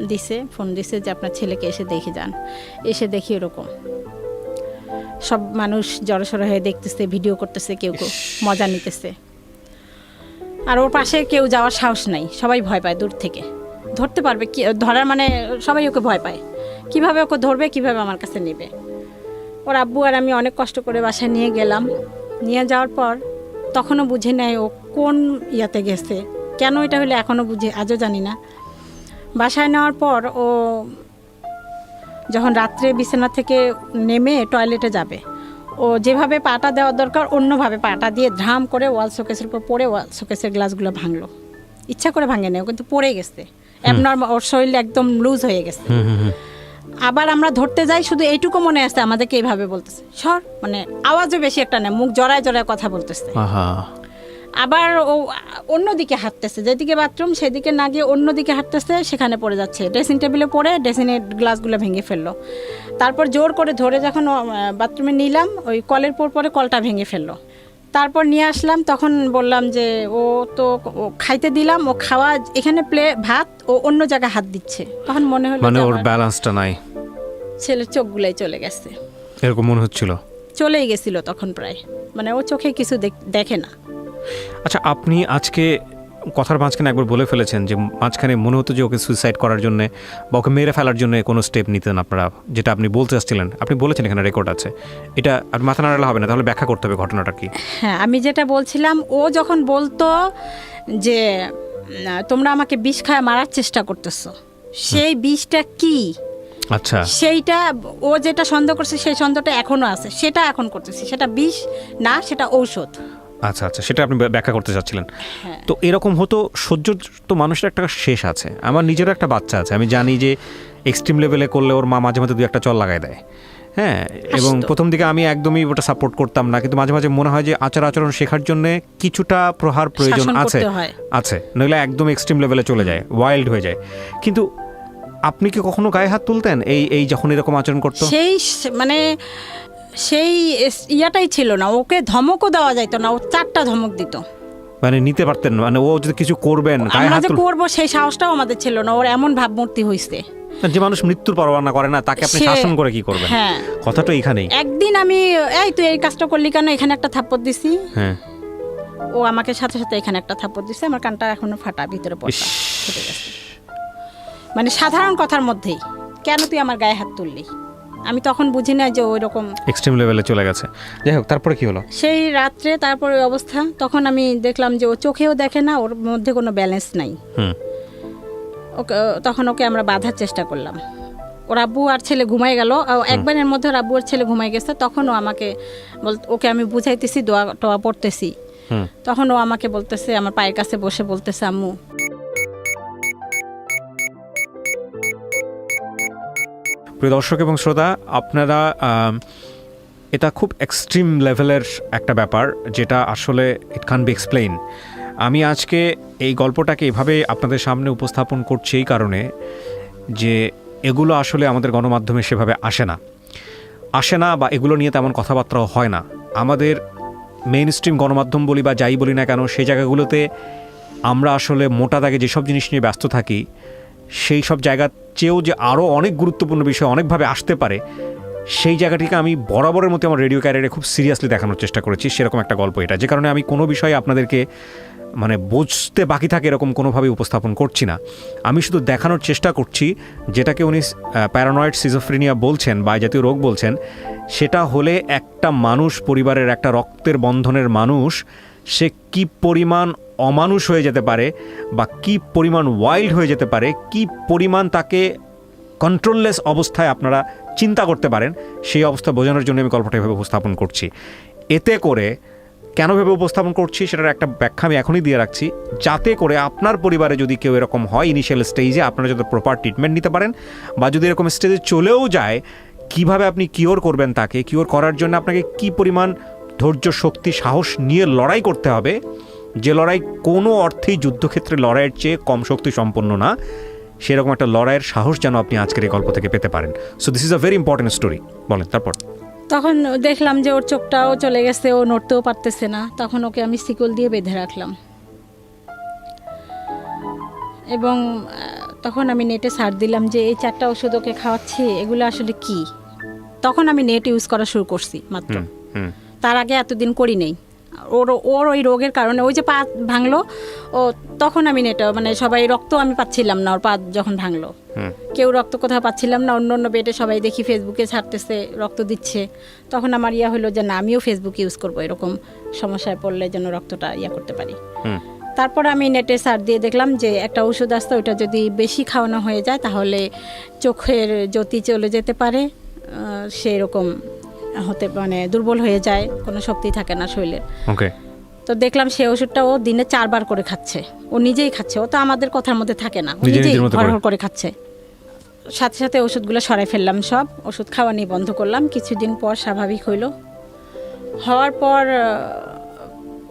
দিছে, ফোন দিছে যে আপনার ছেলেকে এসে দেখে যান। এসে দেখি এরকম সব মানুষ জড়সড় হয়ে দেখতেছে, ভিডিও করতেছে, কেউ কেউ মজা নিতেছে। আর ওর পাশে কেউ যাওয়ার সাহস নাই, সবাই ভয় পায় দূর থেকে। ধরতে পারবে কি, ধরার মানে সবাই ওকে ভয় পায়, কিভাবে ওকে ধরবে, কিভাবে আমার কাছে নেবে। ওর আব্বু আর আমি অনেক কষ্ট করে বাসায় নিয়ে গেলাম। নিয়ে যাওয়ার পর তখনও বুঝে নেয় ও কোন ইয়াতে গেছে, কেন এটা হলে এখনও বুঝে, আজও জানি না। বাসায় নেওয়ার পর ও যখন রাত্রে বিছানা থেকে নেমে টয়লেটে যাবে, ও যেভাবে পাটা দেওয়ার দরকার অন্যভাবে পাটা দিয়ে ধাম করে ওয়াল শোকেসের উপর পড়ে ওয়াল শোকেসের গ্লাসগুলো ভাঙলো। ইচ্ছা করে ভাঙে নেই, ও কিন্তু পড়ে গেছে, অ্যাবনর্মাল, ওর শরীর একদম লুজ হয়ে গেছে। আবার আমরা ধরতে যাই, শুধু এইটুকু মনে আছে আমাদেরকে এইভাবে বলতেছে, সর, মানে আওয়াজও বেশি একটা নেই, মুখ জড়ায় জড়ায় কথা বলতেছে। আবার ও অন্যদিকে হাঁটতেছে, যেদিকে বাথরুম সেদিকে না গিয়ে অন্যদিকে হাঁটতেছে, সেখানে পড়ে যাচ্ছে। ড্রেসিং টেবিলে পড়ে ড্রেসিংয়ের গ্লাসগুলো ভেঙে ফেললো। তারপর জোর করে ধরে যখন বাথরুমে নিলাম, ওই কলের পরে কলটা ভেঙে ফেললো। তারপর নিয়ে আসলাম, তখন বললাম যে ও তো খাইতে দিলাম, ও খাওয়া এখানে ভাত, ও অন্য জায়গায় হাত দিচ্ছে। তখন মনে হলো মানে ওর ব্যালেন্সটা নাই, ছেলের চোখগুলাই চলে গেছে, এরকম মনে হচ্ছিল। চলেই গেছিল তখন প্রায়, মানে ও চোখে কিছু দেখে না। আচ্ছা, আপনি আজকে কথার মাঝখানে একবার বলে ফেলেছেন যে মাঝখানে মনে হতো যে ওকে সুইসাইড করার জন্য বা ওকে মেরে ফেলার জন্য কোনো স্টেপ নিতেন আপনারা, যেটা আপনি বলতে চাচ্ছিলেন, আপনি বলেছেন, এখানে রেকর্ড আছে। এটা আর মাথা নাড়ালে হবে না, তাহলে ব্যাখ্যা করতে হবে ঘটনাটা কি। হ্যাঁ, আমি যেটা বলছিলাম, ও যখন বলতো যে তোমরা আমাকে বিষ খায় মারার চেষ্টা করতেছো, সেই বিষটা কি, আচ্ছা, সেইটা ও যেটা সন্দেহ করছে সেই সন্দেহটা এখনো আছে, সেটা এখন করতেছি, সেটা বিষ না, সেটা ঔষধ। আচ্ছা আচ্ছা, সেটা আপনি ব্যাখ্যা করতে চাচ্ছিলেন। হ্যাঁ। তো এরকম হতো, সহ্য তো মানুষের একটা শেষ আছে। আমার নিজেরও একটা বাচ্চা আছে, আমি জানি যে এক্সট্রিম লেভেলে করলে ওর মা মাঝে মাঝে 2-1 চল লাগাই দেয়। হ্যাঁ, এবং প্রথম দিকে আমি একদমই ওটা সাপোর্ট করতাম না, কিন্তু মাঝে মাঝে মনে হয় যে আচরণ শেখার জন্য কিছুটা প্রহার প্রয়োজন আছে, নইলে একদম এক্সট্রিম লেভেলে চলে যায়, ওয়াইল্ড হয়ে যায়। কিন্তু আপনি কি কখনো গায়ে হাত তুলতেন এই যখন এরকম আচরণ করতো? সেই মানে সেই ইয়াটাই ছিল না, ওকে ধমকও দেওয়া যাইতো না, ও 4টা ধমক দিত। মানে নিতে পারতেন, মানে ও যদি কিছু করবেন গায়ে হাত করবো সেই সাহসটাও আমাদের ছিল না। ওর এমন ভাবমূর্তি হইছে, যে মানুষ মৃত্যুর পরোয়া না করে না, তাকে আপনি শাসন করে কি করবেন? হ্যাঁ, কথাটা এখানেই। একদিন আমি এই তুই এই কাজটা করলি কেন, এখানে একটা থাপ্পড় দিছি। হ্যাঁ, ও আমাকে সাথে সাথে এখানে একটা থাপ্পড় দিছে, আমার কানটা এখনো ফাটা, ভিতরে পড়া ফুটে গেছে। মানে সাধারণ কথার মধ্যেই, কেন তুই আমার গায়ে হাত তুললি, আমি তখন বুঝি না যে ওই রকম এক্সট্রিম লেভেলে চলে গেছে। যাই হোক, তারপরে কি হলো? সেই রাত্রে তারপর ওই অবস্থা, তখন আমি দেখলাম যে ও চোখেও দেখে না, ওর মধ্যে কোনো ব্যালেন্স নাই। ওকে তখন ওকে আমরা বাঁধার চেষ্টা করলাম। ওর আব্বু আর ছেলে ঘুমাই গেল, একবারের মধ্যে ওর আব্বু আর ছেলে ঘুমাই গেছে। তখন ও আমাকে ওকে আমি বুঝাইতেছি, দোয়া টোয়া পড়তেছি, তখন ও আমাকে বলতেছে, আমার পায়ের কাছে বসে বলতেছে, আম্মু। প্রিয় দর্শক এবং শ্রোতা, আপনারা এটা খুব এক্সট্রিম লেভেলের একটা ব্যাপার, যেটা আসলে ইট ক্যান বি এক্সপ্লেইন। আমি আজকে এই গল্পটাকে এভাবে আপনাদের সামনে উপস্থাপন করছি এই কারণে যে এগুলো আসলে আমাদের গণমাধ্যমে সেভাবে আসে না বা এগুলো নিয়ে তেমন কথাবার্তাও হয় না। আমাদের মেইন স্ট্রিম গণমাধ্যম বলি বা যাই বলি না কেন, সেই জায়গাগুলোতে আমরা আসলে মোটা দাগে যেসব জিনিস নিয়ে ব্যস্ত থাকি, সেই সব জায়গার চেয়েও যে আরও অনেক গুরুত্বপূর্ণ বিষয় অনেকভাবে আসতে পারে, সেই জায়গাটিকে আমি বরাবরের মতো আমার রেডিও ক্যারিয়ারে খুব সিরিয়াসলি দেখানোর চেষ্টা করেছি। সেরকম একটা গল্প এটা, যে কারণে আমি কোনো বিষয়ে আপনাদেরকে মানে বুঝতে বাকি থাকে এরকম কোনোভাবেই উপস্থাপন করছি না। আমি শুধু দেখানোর চেষ্টা করছি, যেটাকে উনি প্যারানয়েড সিজোফ্রেনিয়া বলছেন বা জাতীয় রোগ বলছেন, সেটা হলে একটা মানুষ, পরিবারের একটা রক্তের বন্ধনের মানুষ, সে কি পরিমাণ অমানুষ হয়ে যেতে পারে বা কি পরিমাণ ওয়াইল্ড হয়ে যেতে পারে, কি পরিমাণ তাকে কন্ট্রোললেস অবস্থায় আপনারা চিন্তা করতে পারেন, সেই অবস্থা বোঝানোর জন্য আমি গল্পটা এভাবে উপস্থাপন করছি। এতে করে কেন ভেবে উপস্থাপন করছি সেটার একটা ব্যাখ্যা আমি এখনই দিয়ে রাখছি, যাতে করে আপনার পরিবারে যদি কেউ এরকম হয় ইনিশিয়াল স্টেজে, আপনারা যাতে প্রপার ট্রিটমেন্ট নিতে পারেন, বা যদি এরকম স্টেজে চলেও যায়, কিভাবে আপনি কিওর করবেন তাকে, কিওর করার জন্য আপনাকে কি পরিমাণ ধৈর্য, শক্তি, সাহস নিয়ে লড়াই করতে হবে, যে লড়াই কোনো অর্থেই যুদ্ধক্ষেত্রে লড়াইয়ের চেয়ে কম শক্তি সম্পন্ন না, সেরকম একটা লড়াইয়ের সাহস যেন আপনি আজকের এই গল্প থেকে পেতে পারেন। So this is a very important story. বলেন তারপর। তখন দেখলাম যে ওর চোখটাও চলে গেছে, ও নড়তেও পারতেছে না। তখন ওকে আমি শিকল দিয়ে বেঁধে রাখলাম এবং তখন আমি নেটে সার্চ দিলাম যে এই 4টা ওষুধ ওকে খাওয়াচ্ছি, এগুলো আসলে কি। তখন আমি নেট ইউজ করা শুরু করছি মাত্র, তার আগে এতদিন করি নেই। ওর ওই রোগের কারণে ওই যে পা ভাঙলো, ও তখন আমি নেটে মানে সবাই রক্ত আমি পাচ্ছিলাম না, ওর পা যখন ভাঙলো কেউ রক্ত কোথাও পাচ্ছিলাম না। অন্য অন্য বেডে সবাই দেখি ফেসবুকে ছাড়তেছে রক্ত দিচ্ছে, তখন আমার হলো যে না, আমিও ফেসবুক ইউজ করবো, এরকম সমস্যায় পড়লে যেন রক্তটা করতে পারি। তারপর আমি নেটে সার্চ দিয়ে দেখলাম যে একটা ওষুধ আসতো, ওইটা যদি বেশি খাওয়ানো হয়ে যায় তাহলে চোখের জ্যোতি চলে যেতে পারে, সেরকম হতে মানে দুর্বল হয়ে যায়, কোনো শক্তি থাকে না শরীরের। তো দেখলাম সেই ওষুধটা ও দিনে 4 বার করে খাচ্ছে, ও নিজেই খাচ্ছে, ও তো আমাদের কথার মধ্যে থাকে না, ও নিজেই হড়হড় করে খাচ্ছে। সাথে সাথে ওষুধগুলো সরাই ফেললাম, সব ওষুধ খাওয়া নিয়ে বন্ধ করলাম। কিছুদিন পর স্বাভাবিক হওয়ার পর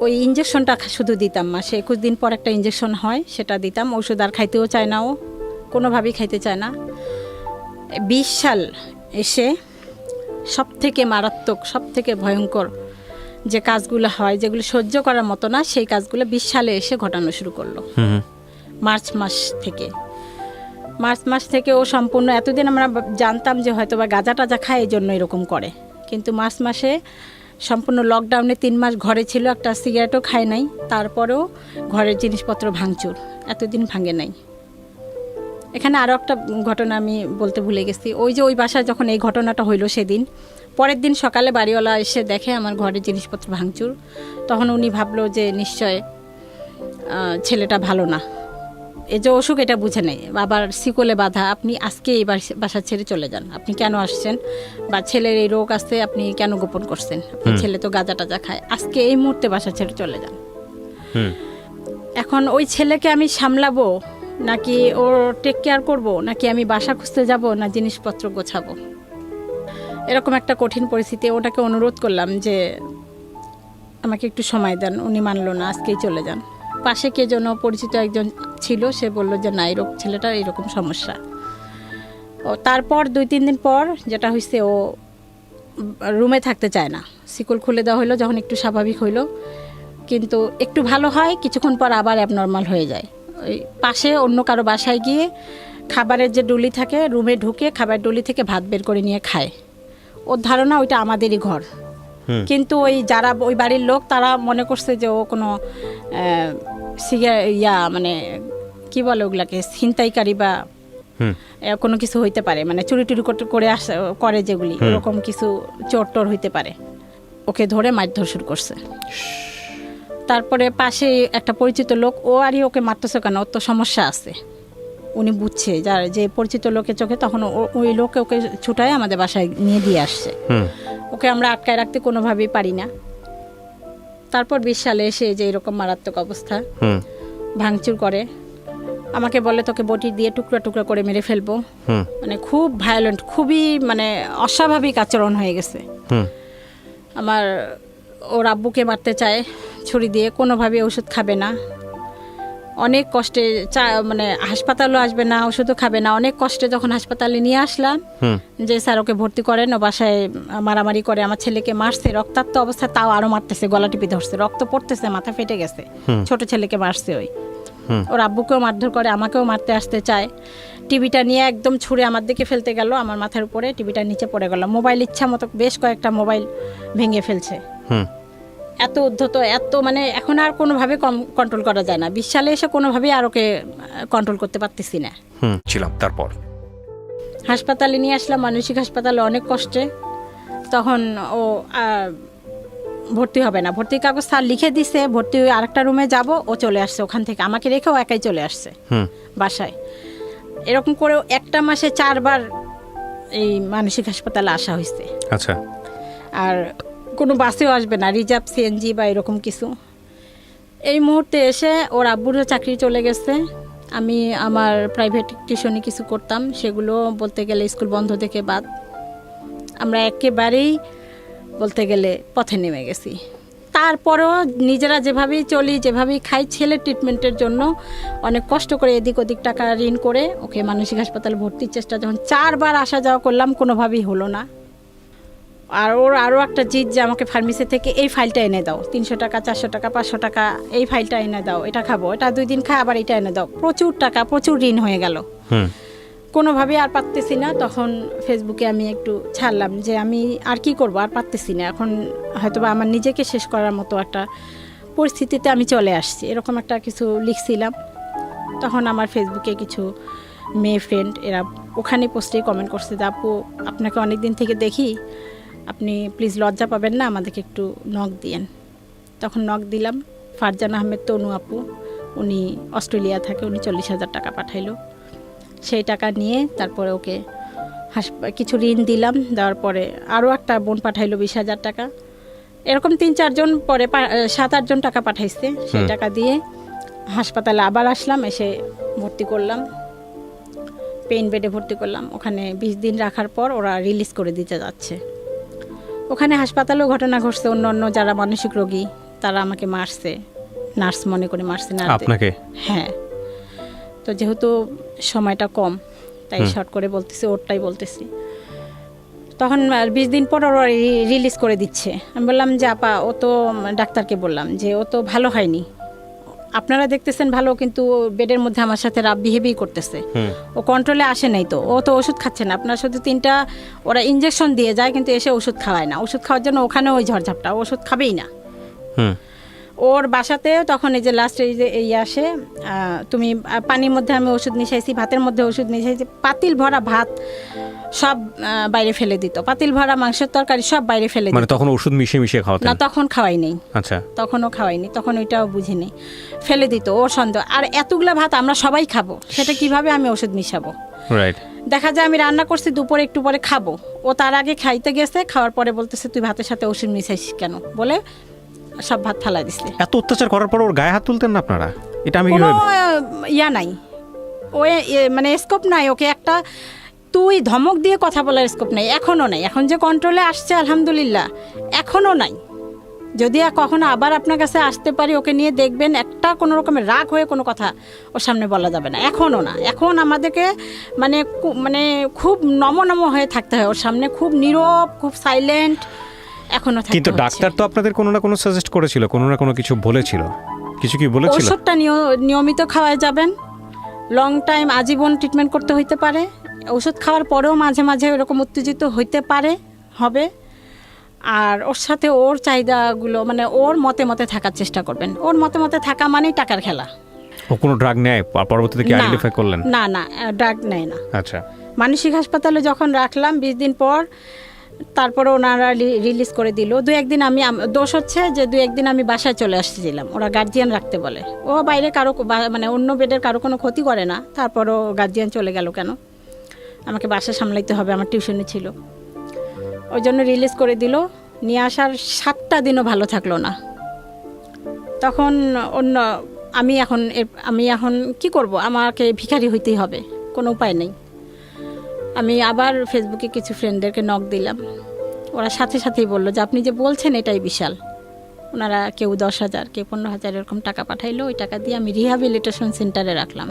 ওই ইঞ্জেকশনটা শুধু দিতাম, মাসে 21 দিন পর একটা ইঞ্জেকশন হয়, সেটা দিতাম। ওষুধ আর খাইতেও চায় না, ও কোনোভাবেই খাইতে চায় না। 20 সাল এসে সবথেকে মারাত্মক, সবথেকে ভয়ঙ্কর যে কাজগুলো হয়, যেগুলো সহ্য করার মতো না, সেই কাজগুলো 20 সালে এসে ঘটানো শুরু করলো। মার্চ মাস থেকে ও সম্পূর্ণ, এতদিন আমরা জানতাম যে হয়তো বা গাঁজা টাজা খায় এই জন্য এরকম করে, কিন্তু মার্চ মাসে সম্পূর্ণ লকডাউনে 3 মাস ঘরে ছিল, একটা সিগারেটও খায় নাই, তারপরেও ঘরের জিনিসপত্র ভাঙচুর, এতদিন ভাঙে নাই। এখানে আরও একটা ঘটনা আমি বলতে ভুলে গেছি। ওই যে ওই বাসায় যখন এই ঘটনাটা হইলো, সেদিন পরের দিন সকালে বাড়িওয়ালা এসে দেখে আমার ঘরের জিনিসপত্র ভাঙচুর। তখন উনি ভাবলো যে নিশ্চয় ছেলেটা ভালো না, এই যে অসুখ এটা বুঝে নেই, আবার শিকলে বাঁধা, আপনি আজকে এই বাসা ছেড়ে চলে যান, আপনি কেন আসছেন, বা ছেলের এই রোগ আছে আপনি কেন গোপন করছেন, আপনার ছেলে তো গাঁজা টাজা খায়, আজকে এই মুহূর্তে বাসা ছেড়ে চলে যান। এখন ওই ছেলেকে আমি সামলাবো নাকি ওর টেক কেয়ার করবো, নাকি আমি বাসা খুঁজতে যাব, না জিনিসপত্র গোছাবো, এরকম একটা কঠিন পরিস্থিতি। ওটাকে অনুরোধ করলাম যে আমাকে একটু সময় দেন, উনি মানলো না, আজকেই চলে যান। পাশে কে যেন পরিচিত একজন ছিল, সে বলল যে না, এরকম ছেলেটার এরকম সমস্যা। ও তারপর 2-3 দিন পর যেটা হয়েছে, ও রুমে থাকতে চায় না, শিকল খুলে দেওয়া হলো, যখন একটু স্বাভাবিক হইলো, কিন্তু একটু ভালো হয়, কিছুক্ষণ পর আবার অ্যাবনর্মাল হয়ে যায়। ওই পাশে অন্য কারো বাসায় গিয়ে খাবারের যে ডুলি থাকে, রুমে ঢুকে খাবার ডুলি থেকে ভাত বের করে নিয়ে খায়। ওর ধারণা ওইটা আমাদেরই ঘর, কিন্তু ওই যারা ওই বাড়ির লোক তারা মনে করছে যে ও কোনো মানে কি বলে ওগুলাকে, ছিনতাইকারী বা কোনো কিছু হইতে পারে, মানে চুরি টুরি করে যেগুলি, এরকম কিছু চোর টোর হইতে পারে। ওকে ধরে মারধর শুরু করছে। তারপরে পাশে একটা পরিচিত লোক, ও আরই ওকে মারতেছে কেন, ওর তো সমস্যা আছে, উনি বুঝছে, যার যে পরিচিত লোকের চোখে, তখন ওই লোকে ওকে ছুটায় আমাদের বাসায় নিয়ে দিয়ে আসছে। ওকে আমরা আটকায় রাখতে কোনোভাবেই পারি না। তারপর 20 সালে এসে যে এরকম মারাত্মক অবস্থা, ভাঙচুর করে, আমাকে বলে তোকে বটি দিয়ে টুকরা টুকরা করে মেরে ফেলবো, মানে খুব ভায়োলেন্ট, খুবই মানে অস্বাভাবিক আচরণ হয়ে গেছে। আমার ওর আব্বুকে মারতে চায় ছুরি দিয়ে, কোনোভাবে ওষুধ খাবে না, অনেক কষ্টে মানে হাসপাতালও আসবে না, ওষুধও খাবে না। অনেক কষ্টে যখন হাসপাতালে নিয়ে আসলাম যে স্যার ওকে ভর্তি করেন, ও বাসায় মারামারি করে, আমার ছেলেকে মারছে, রক্তাক্ত অবস্থা, তাও আরো মারতেছে, গলা টিপে ধরছে, রক্ত পড়তেছে, মাথা ফেটে গেছে, ছোট ছেলেকে মারছে। ওর আব্বুকেও মারধর করে, আমাকেও মারতে আসতে চায়। টিভিটা নিয়ে একদম ছুঁড়ে আমার দিকে ফেলতে গেল, আমার মাথার উপরে টিভিটা নিচে পড়ে গেল। মোবাইল ইচ্ছা মতো বেশ কয়েকটা মোবাইল ভেঙে ফেলছে। এত উদ্ধত, এত মানে এখন আর কোনোভাবে কন্ট্রোল করা যায় না। 20 সালে এসে কোনোভাবেই আর ওকে কন্ট্রোল করতে পারতেছি না। তারপর হাসপাতালে নিয়ে আসলাম, মানসিক হাসপাতালে, অনেক কষ্টে। তখন ও ভর্তি হবে না, ভর্তির কাগজ স্যার লিখে দিছে, ভর্তি হয়ে আরেকটা রুমে যাব, ও চলে আসছে ওখান থেকে, আমাকে রেখেও একাই চলে আসছে বাসায়। এরকম করে একটা মাসে 4 বার এই মানসিক হাসপাতালে আসা হয়েছে। আচ্ছা। আর কোনো বাসেও আসবে না, রিজার্ভ সিএনজি বা এরকম কিছু। এই মুহূর্তে এসে ওর আব্বুরও চাকরি চলে গেছে। আমি আমার প্রাইভেট টিউশনি কিছু করতাম, সেগুলো বলতে গেলে স্কুল বন্ধ থেকে বাদ। আমরা একেবারেই বলতে গেলে পথে নেমে গেছি। তারপরেও নিজেরা যেভাবেই চলি, যেভাবেই খাই, ছেলের ট্রিটমেন্টের জন্য অনেক কষ্ট করে এদিক ওদিক টাকা ঋণ করে ওকে মানসিক হাসপাতালে ভর্তির চেষ্টা, যখন 4 বার আসা যাওয়া করলাম, কোনোভাবেই হলো না। আর ওর আরও একটা জিদ যে আমাকে ফার্মেসি থেকে এই ফাইলটা এনে দাও, 300 টাকা 400 টাকা 500 টাকা, এই ফাইলটা এনে দাও, এটা খাবো, এটা 2 দিন খাই, আবার এটা এনে দাও। প্রচুর টাকা, প্রচুর ঋণ হয়ে গেল। কোনোভাবেই আর পারতেছি না। তখন ফেসবুকে আমি একটু ছাড়লাম যে আমি আর কি করব, আর পারতেছি না, এখন হয়তোবা আমার নিজেকে শেষ করার মতো একটা পরিস্থিতিতে আমি চলে আসছি, এরকম একটা কিছু লিখছিলাম। তখন আমার ফেসবুকে কিছু মেয়ে ফ্রেন্ড এরা ওখানে পোস্টেই কমেন্ট করছে যে আপু আপনাকে অনেক দিন থেকে দেখি, আপনি প্লিজ লজ্জা পাবেন না, আমাদেরকে একটু নক দিয়েন। তখন নক দিলাম। ফারজান আহমেদ তনু আপু, উনি অস্ট্রেলিয়া থাকে, উনি 40,000 টাকা পাঠাইলো। সেই টাকা নিয়ে তারপরে ওকে কিছু ঋণ দিলাম, দেওয়ার পরে আরও একটা বোন পাঠাইলো 20,000 টাকা। এরকম 3-4 জন পরে 7-8 জন টাকা পাঠাইছে। সেই টাকা দিয়ে হাসপাতালে আবার আসলাম, এসে ভর্তি করলাম, পেইন বেডে ভর্তি করলাম। ওখানে 20 দিন রাখার পর ওরা রিলিজ করে দিতে যাচ্ছে। ওখানে হাসপাতালেও ঘটনা ঘটছে, অন্য অন্য যারা মানসিক রোগী তারা আমাকে মারছে, নার্স মনে করে মারছে। না আপনাকে? হ্যাঁ। তো যেহেতু সময়টা কম, তাই শর্ট করে বলতেছি, ওরটাই বলতেছি। তখন 20 দিন পর ওরা রিলিজ করে দিচ্ছে। আমি বললাম যে আপা, ও তো ডাক্তারকে বললাম যে ও তো ভালো হয়নি, আপনারা দেখতেছেন ভালো, কিন্তু বেডের মধ্যে আমার সাথে রাব বিহেভই করতেছে, ও কন্ট্রোলে আসে নাই, তো ও তো ওষুধ খাচ্ছে না, আপনার শুধু 3টা ওরা ইঞ্জেকশন দিয়ে যায়, কিন্তু এসে ওষুধ খাওয়ায় না। ওষুধ খাওয়ার জন্য ওখানে ওই ঝড়ঝাপটা, ওষুধ খাবেই না। ওর বাসাতেও তখন এই যে লাস্ট এই যে এই আসে, তুমি পানির মধ্যে আমি ওষুধ মিশাইছি, ভাতের মধ্যে ওষুধ মিশাইছি, পাতিল ভরা ভাত সব বাইরে ফেলে দিত, পাতিল ভরা মাংসের তরকারি সব বাইরে ফেলে দিত। মানে তখন ওষুধ মিশিয়ে মিশিয়ে খাওয়াতেন? না, তখন খাওয়াই নেই। আচ্ছা। তখনও খাওয়াইনি, তখন ওইটাও বুঝিনি, ফেলে দিত ওর সন্দেহ। আর এতগুলা ভাত আমরা সবাই খাবো, সেটা কিভাবে আমি ওষুধ মিশাবো? রাইট। দেখা যায় আমি রান্না করছি, দুপুরে একটু পরে খাবো, ও তার আগে খাইতে গেছে, খাওয়ার পরে বলতেছে তুই ভাতের সাথে ওষুধ মিশাইছিস কেন, বলে সব ভাত ফালাই দিচ্ছে। এত অত্যাচার করার পর ওর গায়ে হাত তুলতেন না আপনারা? এটা আমি কোনো ইয়া নাই, ও মানে স্কোপ নাই ওকে একটা তুই ধমক দিয়ে কথা বলার স্কোপ নাই, এখনও নাই। এখন যে কন্ট্রোলে আসছে আলহামদুলিল্লাহ, এখনও নাই। যদি কখনো আবার আপনার কাছে আসতে পারি, ওকে নিয়ে দেখবেন একটা কোনো রকমের রাগ হয়ে কোনো কথা ওর সামনে বলা যাবে না, এখনও না। এখন আমাদেরকে মানে মানে খুব নম হয়ে থাকতে হয় ওর সামনে, খুব নীরব, খুব সাইলেন্ট এখনো থাকতে। কিন্তু ডাক্তার তো আপনাদের কোনো না কোনো সাজেস্ট করেছিল, কোনো না কোনো কিছু বলেছিল, কিছু কি বলেছিল? ওষুধটা নিয়মিত খাওয়ায় যাবেন, লং টাইম আজীবন ট্রিটমেন্ট করতে হইতে পারে। ওষুধ খাওয়ার পরেও মাঝে মাঝে এরকম উত্তেজিত হইতে পারে, হবে। আর ওর সাথে ওর চাহিদাগুলো মানে ওর মতে মতে থাকার চেষ্টা করবেন। ওর মতে মতে থাকা মানেই টাকার খেলা। ও কোনো ড্রাগ নেয় পরবর্তীতে কি আইডেন্টিফাই করলেন? না না, ড্রাগ নেয় না। আচ্ছা। মানসিক হাসপাতালে যখন রাখলাম 20 দিন পর, তারপরে ওনারা রিলিজ করে দিল। 2-1 দিন আমি, দোষ হচ্ছে যে 2-1 দিন আমি বাসায় চলে আসছিলাম, ওরা গার্জিয়ান রাখতে বলে। ও বাইরে কারো মানে অন্য বেডের কারো কোনো ক্ষতি করে না, তারপরও গার্জিয়ান চলে গেল কেন? আমাকে বাসা সামলাইতে হবে, আমার টিউশনি ছিল, ওই জন্য রিলিজ করে দিল। নিয়ে আসার 7টা দিনও ভালো থাকলো না। তখন অন্য আমি এখন কি করব, আমাকে ভিখারি হইতেই হবে, কোনো উপায় নেই। আমি আবার ফেসবুকে কিছু ফ্রেন্ডদেরকে নক দিলাম, ওরা সাথে সাথেই বললো যে আপনি যে বলছেন এটাই বিশাল। ওনারা কেউ 10,000, কেউ 15,000 এরকম টাকা পাঠাইলো। ওই টাকা দিয়ে আমি রিহ্যাবিলিটেশন সেন্টারে রাখলাম।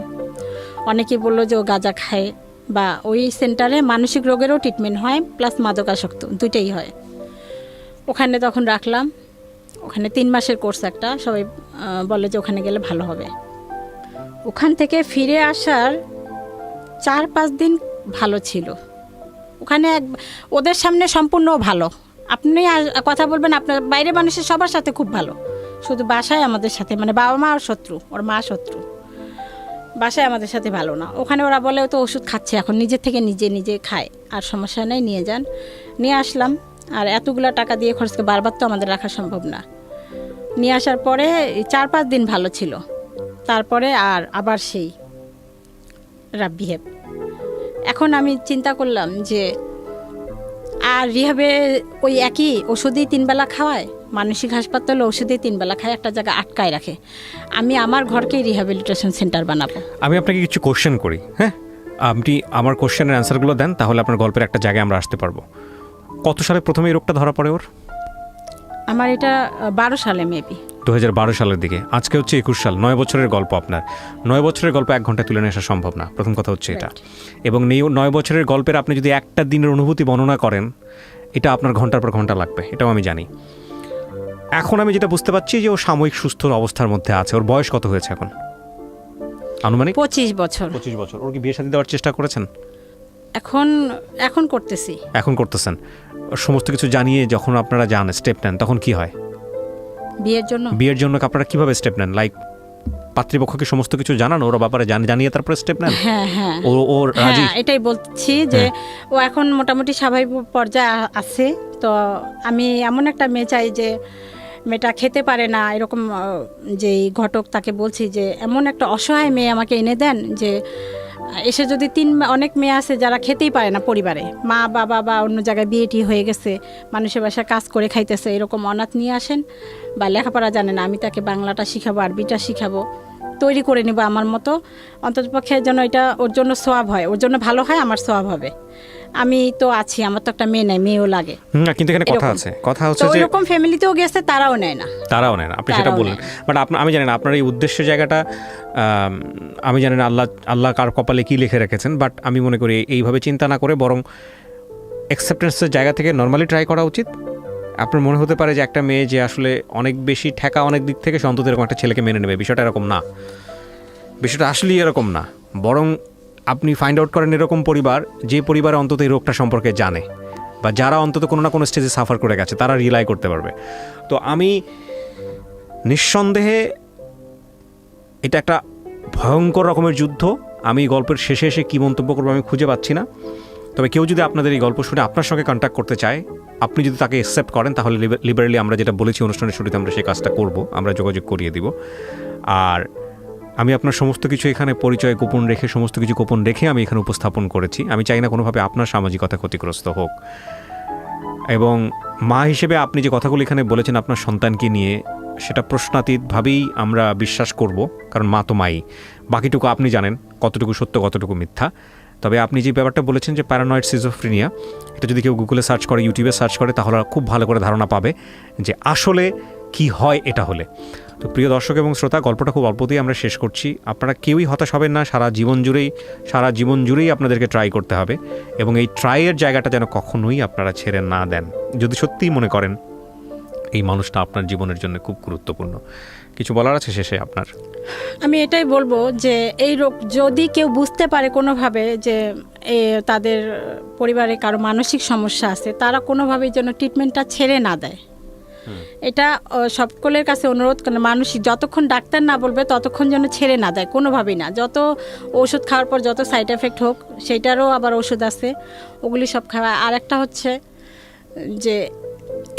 অনেকে বললো যে ও গাঁজা খায়, বা ওই সেন্টারে মানসিক রোগেরও ট্রিটমেন্ট হয়, প্লাস মাদকাসক্ত, দুইটাই হয়। ওখানে তখন রাখলাম। ওখানে 3 মাসের কোর্স একটা, সবাই বলে যে ওখানে গেলে ভালো হবে। ওখান থেকে ফিরে আসার 4-5 দিন ভালো ছিল। ওখানে ওদের সামনে সম্পূর্ণ ভালো, আপনি কথা বলবেন, আপনার বাইরে মানুষের সবার সাথে খুব ভালো, শুধু বাসায় আমাদের সাথে মানে বাবা মা আর শত্রু, ওর মা শত্রু, বাসায় আমাদের সাথে ভালো না। ওখানে ওরা বলে তো ওষুধ খাচ্ছে, এখন নিজের থেকে নিজে খায়, আর সমস্যা নেই, নিয়ে যান। নিয়ে আসলাম। আর এতগুলো টাকা দিয়ে খরচকে বারবার তো আমাদের রাখা সম্ভব না। নিয়ে আসার পরে 4-5 দিন ভালো ছিল, তারপরে আবার সেই রাব বিহেভ। এখন আমি চিন্তা করলাম যে আর রিহাবে ওই একই ওষুধই 3 বেলা খাওয়ায়, মানসিক হাসপাতালে ওষুধই 3 বেলা খায়, একটা জায়গা আটকায় রাখে। আমি আমার ঘরকেই রিহ্যাবিলিটেশন সেন্টার বানাবো। আমি আপনাকে কিছু কোশ্চেন করি, হ্যাঁ? আপনি আমার কোশ্চেনের অ্যান্সারগুলো দেন, তাহলে আপনার গল্পের একটা জায়গায় আমরা আসতে পারবো। কত সালে প্রথমে এই রোগটা ধরা পড়ে ওর? আমার এটা 12 সালে মেবি, 2012 সালের দিকে। আজকে হচ্ছে 21 সাল, 9 বছরের গল্প আপনার। 9 বছরের গল্প 1 ঘন্টায় তুলে নিয়ে আসা সম্ভব না, প্রথম কথা হচ্ছে এটা। এবং 9 বছরের গল্পের আপনি যদি একটা দিনের অনুভূতি বর্ণনা করেন, এটা আপনার ঘন্টার পর ঘন্টা লাগবে, এটাও আমি জানি। এখন আমি যেটা বুঝতে পারছি যে ও সাময়িক সুস্থ অবস্থার মধ্যে আছে। ওর বয়স কত হয়েছে এখন আনুমানিক? 25 বছর। 25 বছর। ওর কি বিয়ে শাদী দেওয়ার চেষ্টা করেছেন? এখন করতেছি। এখন করতেছেন। সমস্ত কিছু জানিয়ে যখন আপনারা যান স্টেপ নেন তখন কি হয়? বিয়ের জন্য আপনারা কিভাবে স্টেপ নেন? লাইক পাত্রীপক্ষকে সমস্ত কিছু জানান, ওরা ব্যাপারে জানিয়ে তারপরে স্টেপ নেন? হ্যাঁ হ্যাঁ ও রাজি? হ্যাঁ, এটাই বলছি যে ও এখন মোটামুটি স্বাভাবিক পর্যায়ে আছে। তো আমি এমন একটা মেয়ে চাই যে মেয়েটা খেতে পারে না, এরকম যেই ঘটক তাকে বলছি যে এমন একটা অসহায় মেয়ে আমাকে এনে দেন যে এসে যদি অনেক মেয়ে আছে যারা খেতেই পারে না পরিবারে, মা বাবা বা অন্য জায়গায় বিয়েটি হয়ে গেছে, মানুষের বাসায় কাজ করে খাইতেছে, এরকম অনাথ নিয়ে আসেন, বা লেখাপড়া জানে না, আমি তাকে বাংলাটা শিখাবো, আরবিটা শিখাবো, তৈরি করে নেব আমার মতো। অন্ততপক্ষে যেন এটা ওর জন্য সোয়াব হয়, ওর জন্য ভালো হয়, আমার সোয়াব হবে। আমি তো আছি, আমার তো একটা মেয়ে নেই, মেয়েও লাগে। কিন্তু এখানে কথা হচ্ছে যে এরকম ফ্যামিলিতেও গেছে, তারাও নেয় না। আপনি সেটা বললেন, বাট আমি জানি না আপনার এই উদ্দেশ্য জায়গাটা, আমি জানি না আল্লাহ কার কপালে কি লিখে রেখেছেন, বাট আমি মনে করি এইভাবে চিন্তা না করে বরং অ্যাকসেপ্টেন্সের জায়গা থেকে নর্মালি ট্রাই করা উচিত। আপনার মনে হতে পারে যে একটা মেয়ে যে আসলে অনেক বেশি ঠেকা অনেক দিক থেকে, সে অন্তত এরকম একটা ছেলেকে মেনে নেবে, বিষয়টা এরকম না। বিষয়টা আসলেই এরকম না, বরং আপনি ফাইন্ড আউট করেন এরকম পরিবার, যে পরিবারে অন্তত এই রোগটা সম্পর্কে জানে, বা যারা অন্তত কোনো না কোনো স্টেজে সাফার করে গেছে, তারা রিলাই করতে পারবে। তো আমি নিঃসন্দেহে এটা একটা ভয়ঙ্কর রকমের যুদ্ধ। আমি গল্পের শেষে এসে কী মন্তব্য করবো আমি খুঁজে পাচ্ছি না। তবে কেউ যদি আপনাদের এই গল্প শুনে আপনার সঙ্গে কন্ট্যাক্ট করতে চায়, আপনি যদি তাকে অ্যাকসেপ্ট করেন, তাহলে লিবারেলি আমরা যেটা বলেছি অনুষ্ঠানের শুরুতে, আমরা সেই কাজটা করব, আমরা যোগাযোগ করিয়ে দিব। আর আমি আপনার সমস্ত কিছু এখানে পরিচয় গোপন রেখে, সমস্ত কিছু গোপন রেখে আমি এখানে উপস্থাপন করেছি। আমি চাই না কোনোভাবে আপনার সামাজিকতা ক্ষতিগ্রস্ত হোক। এবং মা হিসেবে আপনি যে কথাগুলো এখানে বলেছেন আপনার সন্তানকে নিয়ে, সেটা প্রশ্নাতীতভাবেই আমরা বিশ্বাস করব, কারণ মা তো মাই। বাকিটুকু আপনি জানেন কতটুকু সত্য কতটুকু মিথ্যা। তবে আপনি যে ব্যাপারটা বলেছেন যে প্যারানয়েড সিজোফ্রেনিয়া, এটা যদি কেউ গুগলে সার্চ করে, ইউটিউবে সার্চ করে, তাহলে খুব ভালো করে ধারণা পাবে যে আসলে কি হয় এটা হলে। তো প্রিয় দর্শক এবং শ্রোতা, গল্পটা খুব অল্পতেই আমরা শেষ করছি। আপনারা কেউই হতাশ হবেন না, সারা জীবন জুড়েই আপনাদেরকে ট্রাই করতে হবে, এবং এই ট্রাইয়ের জায়গাটা যেন কখনোই আপনারা ছেড়ে না দেন, যদি সত্যিই মনে করেন এই মানুষটা আপনার জীবনের জন্য খুব গুরুত্বপূর্ণ। কিছু বলার আছে শেষে আপনার? আমি এটাই বলবো যে এই রোগ যদি কেউ বুঝতে পারে কোনোভাবে যে তাদের পরিবারে কারো মানসিক সমস্যা আছে, তারা কোনোভাবেই যেন ট্রিটমেন্টটা ছেড়ে না দেয়। এটা সকলের কাছে অনুরোধ করেন, মানসিক যতক্ষণ ডাক্তার না বলবে ততক্ষণ যেন ছেড়ে না দেয়, কোনোভাবেই না। যত ওষুধ খাওয়ার পর যত সাইড এফেক্ট হোক, সেটারও আবার ওষুধ আছে, ওগুলি সব খাওয়া। আর একটা হচ্ছে যে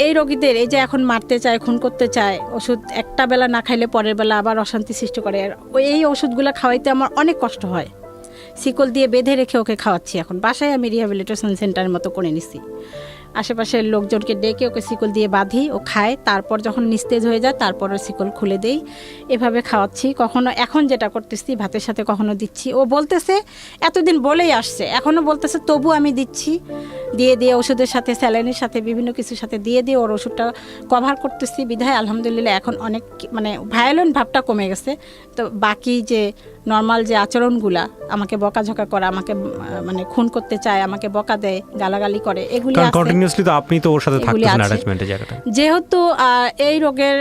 এই রোগীদের এই যে এখন মারতে চায়, খুন করতে চায়, ওষুধ একটা বেলা না খাইলে পরের বেলা আবার অশান্তি সৃষ্টি করে। আর এই ওষুধগুলো খাওয়াইতে আমার অনেক কষ্ট হয়, শিকল দিয়ে বেঁধে রেখে ওকে খাওয়াচ্ছি। এখন বাসায় আমি রিহ্যাবিলিটেশন সেন্টারের মতো করে নিছি, আশেপাশের লোকজনকে ডেকে ওকে শিকল দিয়ে বাঁধি, ও খায়, তারপর যখন নিস্তেজ হয়ে যায় তারপর শিকল খুলে দেই, এভাবে খাওয়াচ্ছি। কখনো এখন যেটা করতেছি ভাতের সাথে কখনো দিচ্ছি, ও বলতেছে এতদিন বলেই আসছে, এখনও বলতেছে, তবু আমি দিচ্ছি, দিয়ে ওষুধের সাথে, স্যালাইনের সাথে, বিভিন্ন কিছুর সাথে দিয়ে ওর ওষুধটা কভার করতেছি। বিধায় আলহামদুলিল্লাহ এখন অনেক মানে ভায়োলেন্ট ভাবটা কমে গেছে। তো বাকি যে নর্মাল যে আচরণগুলা, আমাকে বকাঝকা করা, আমাকে মানে খুন করতে চায়, আমাকে বকা দেয়, গালাগালি করে, এগুলি কন্টিনিউয়াসলি তো আপনি তো ওর সাথে থাকতেছেন অ্যাটাচমেন্টের জায়গাটা। যেহেতু এই রোগের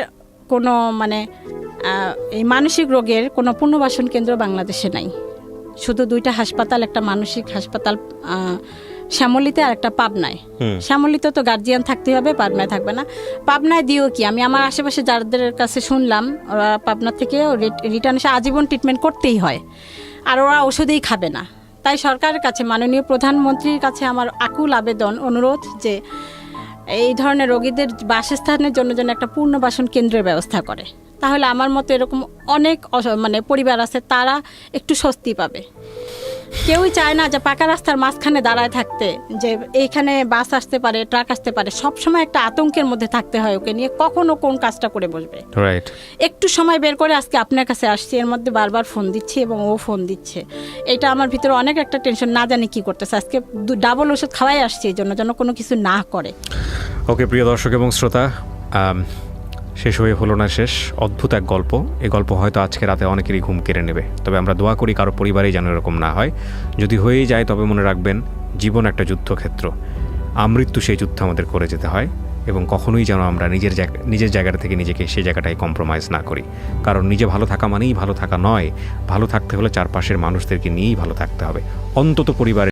কোনো মানে এই মানসিক রোগের কোনো পুনর্বাসন কেন্দ্র বাংলাদেশে নাই, শুধু দুইটা হাসপাতাল, একটা মানসিক হাসপাতাল শ্যামলীতে আর একটা পাবনায়। শ্যামলীতে তো গার্জিয়ান থাকতে হবে, পাবনায় থাকবে না। পাবনায় দিও কি, আমি আমার আশেপাশে যাদের কাছে শুনলাম, ওরা পাবনা থেকে রিটার্ন এসে আজীবন ট্রিটমেন্ট করতেই হয়, আর ওরা ওষুধেই খাবে না। তাই সরকারের কাছে, মাননীয় প্রধানমন্ত্রীর কাছে আমার আকুল আবেদন, অনুরোধ যে এই ধরনের রোগীদের বাসস্থানের জন্য যেন একটা পুনর্বাসন কেন্দ্রের ব্যবস্থা করে। তাহলে আমার মতো এরকম অনেক মানে পরিবার আছে, তারা একটু স্বস্তি পাবে। কেউই চায় না যে পাকা রাস্তার মাঝখানে দাঁড়ায় থাকতে, যে এইখানে বাস আসতে পারে, ট্রাক আসতে পারে, সবসময় একটা আতঙ্কের মধ্যে থাকতে হয় ওকে নিয়ে, কখনো কোন কাজটা করে বসবে। একটু সময় বের করে আজকে আপনার কাছে আসছি, এর মধ্যে বারবার ফোন দিচ্ছি এবং ও ফোন দিচ্ছে, এটা আমার ভিতরে অনেক একটা টেনশন, না জানি কি করতেছে। আজকে ডাবল ওষুধ খাওয়াই আসছি এই জন্য, যেন কোনো কিছু না করে। ওকে প্রিয় দর্শক এবং শ্রোতা, শেষ হয়ে হলো না শেষ, অদ্ভুত এক গল্প। এই গল্প হয়তো আজকে রাতে অনেকেরই ঘুম কেড়ে নেবে, তবে আমরা দোয়া করি কারো পরিবারেই যেন এরকম না হয়। যদি হয়েই যায় তবে মনে রাখবেন, জীবন একটা যুদ্ধক্ষেত্র। আমৃত্যু সেই যুদ্ধ আমাদের করে যেতে হয় এবং কখনোই যেন আমরা নিজের জায়গাটা থেকে নিজেকে সেই জায়গাটায় কম্প্রোমাইজ না করি। কারণ নিজে ভালো থাকা মানেই ভালো থাকা নয়, ভালো থাকতে হলে চারপাশের মানুষদেরকে নিয়েই ভালো থাকতে হবে, অন্তত পরিবারের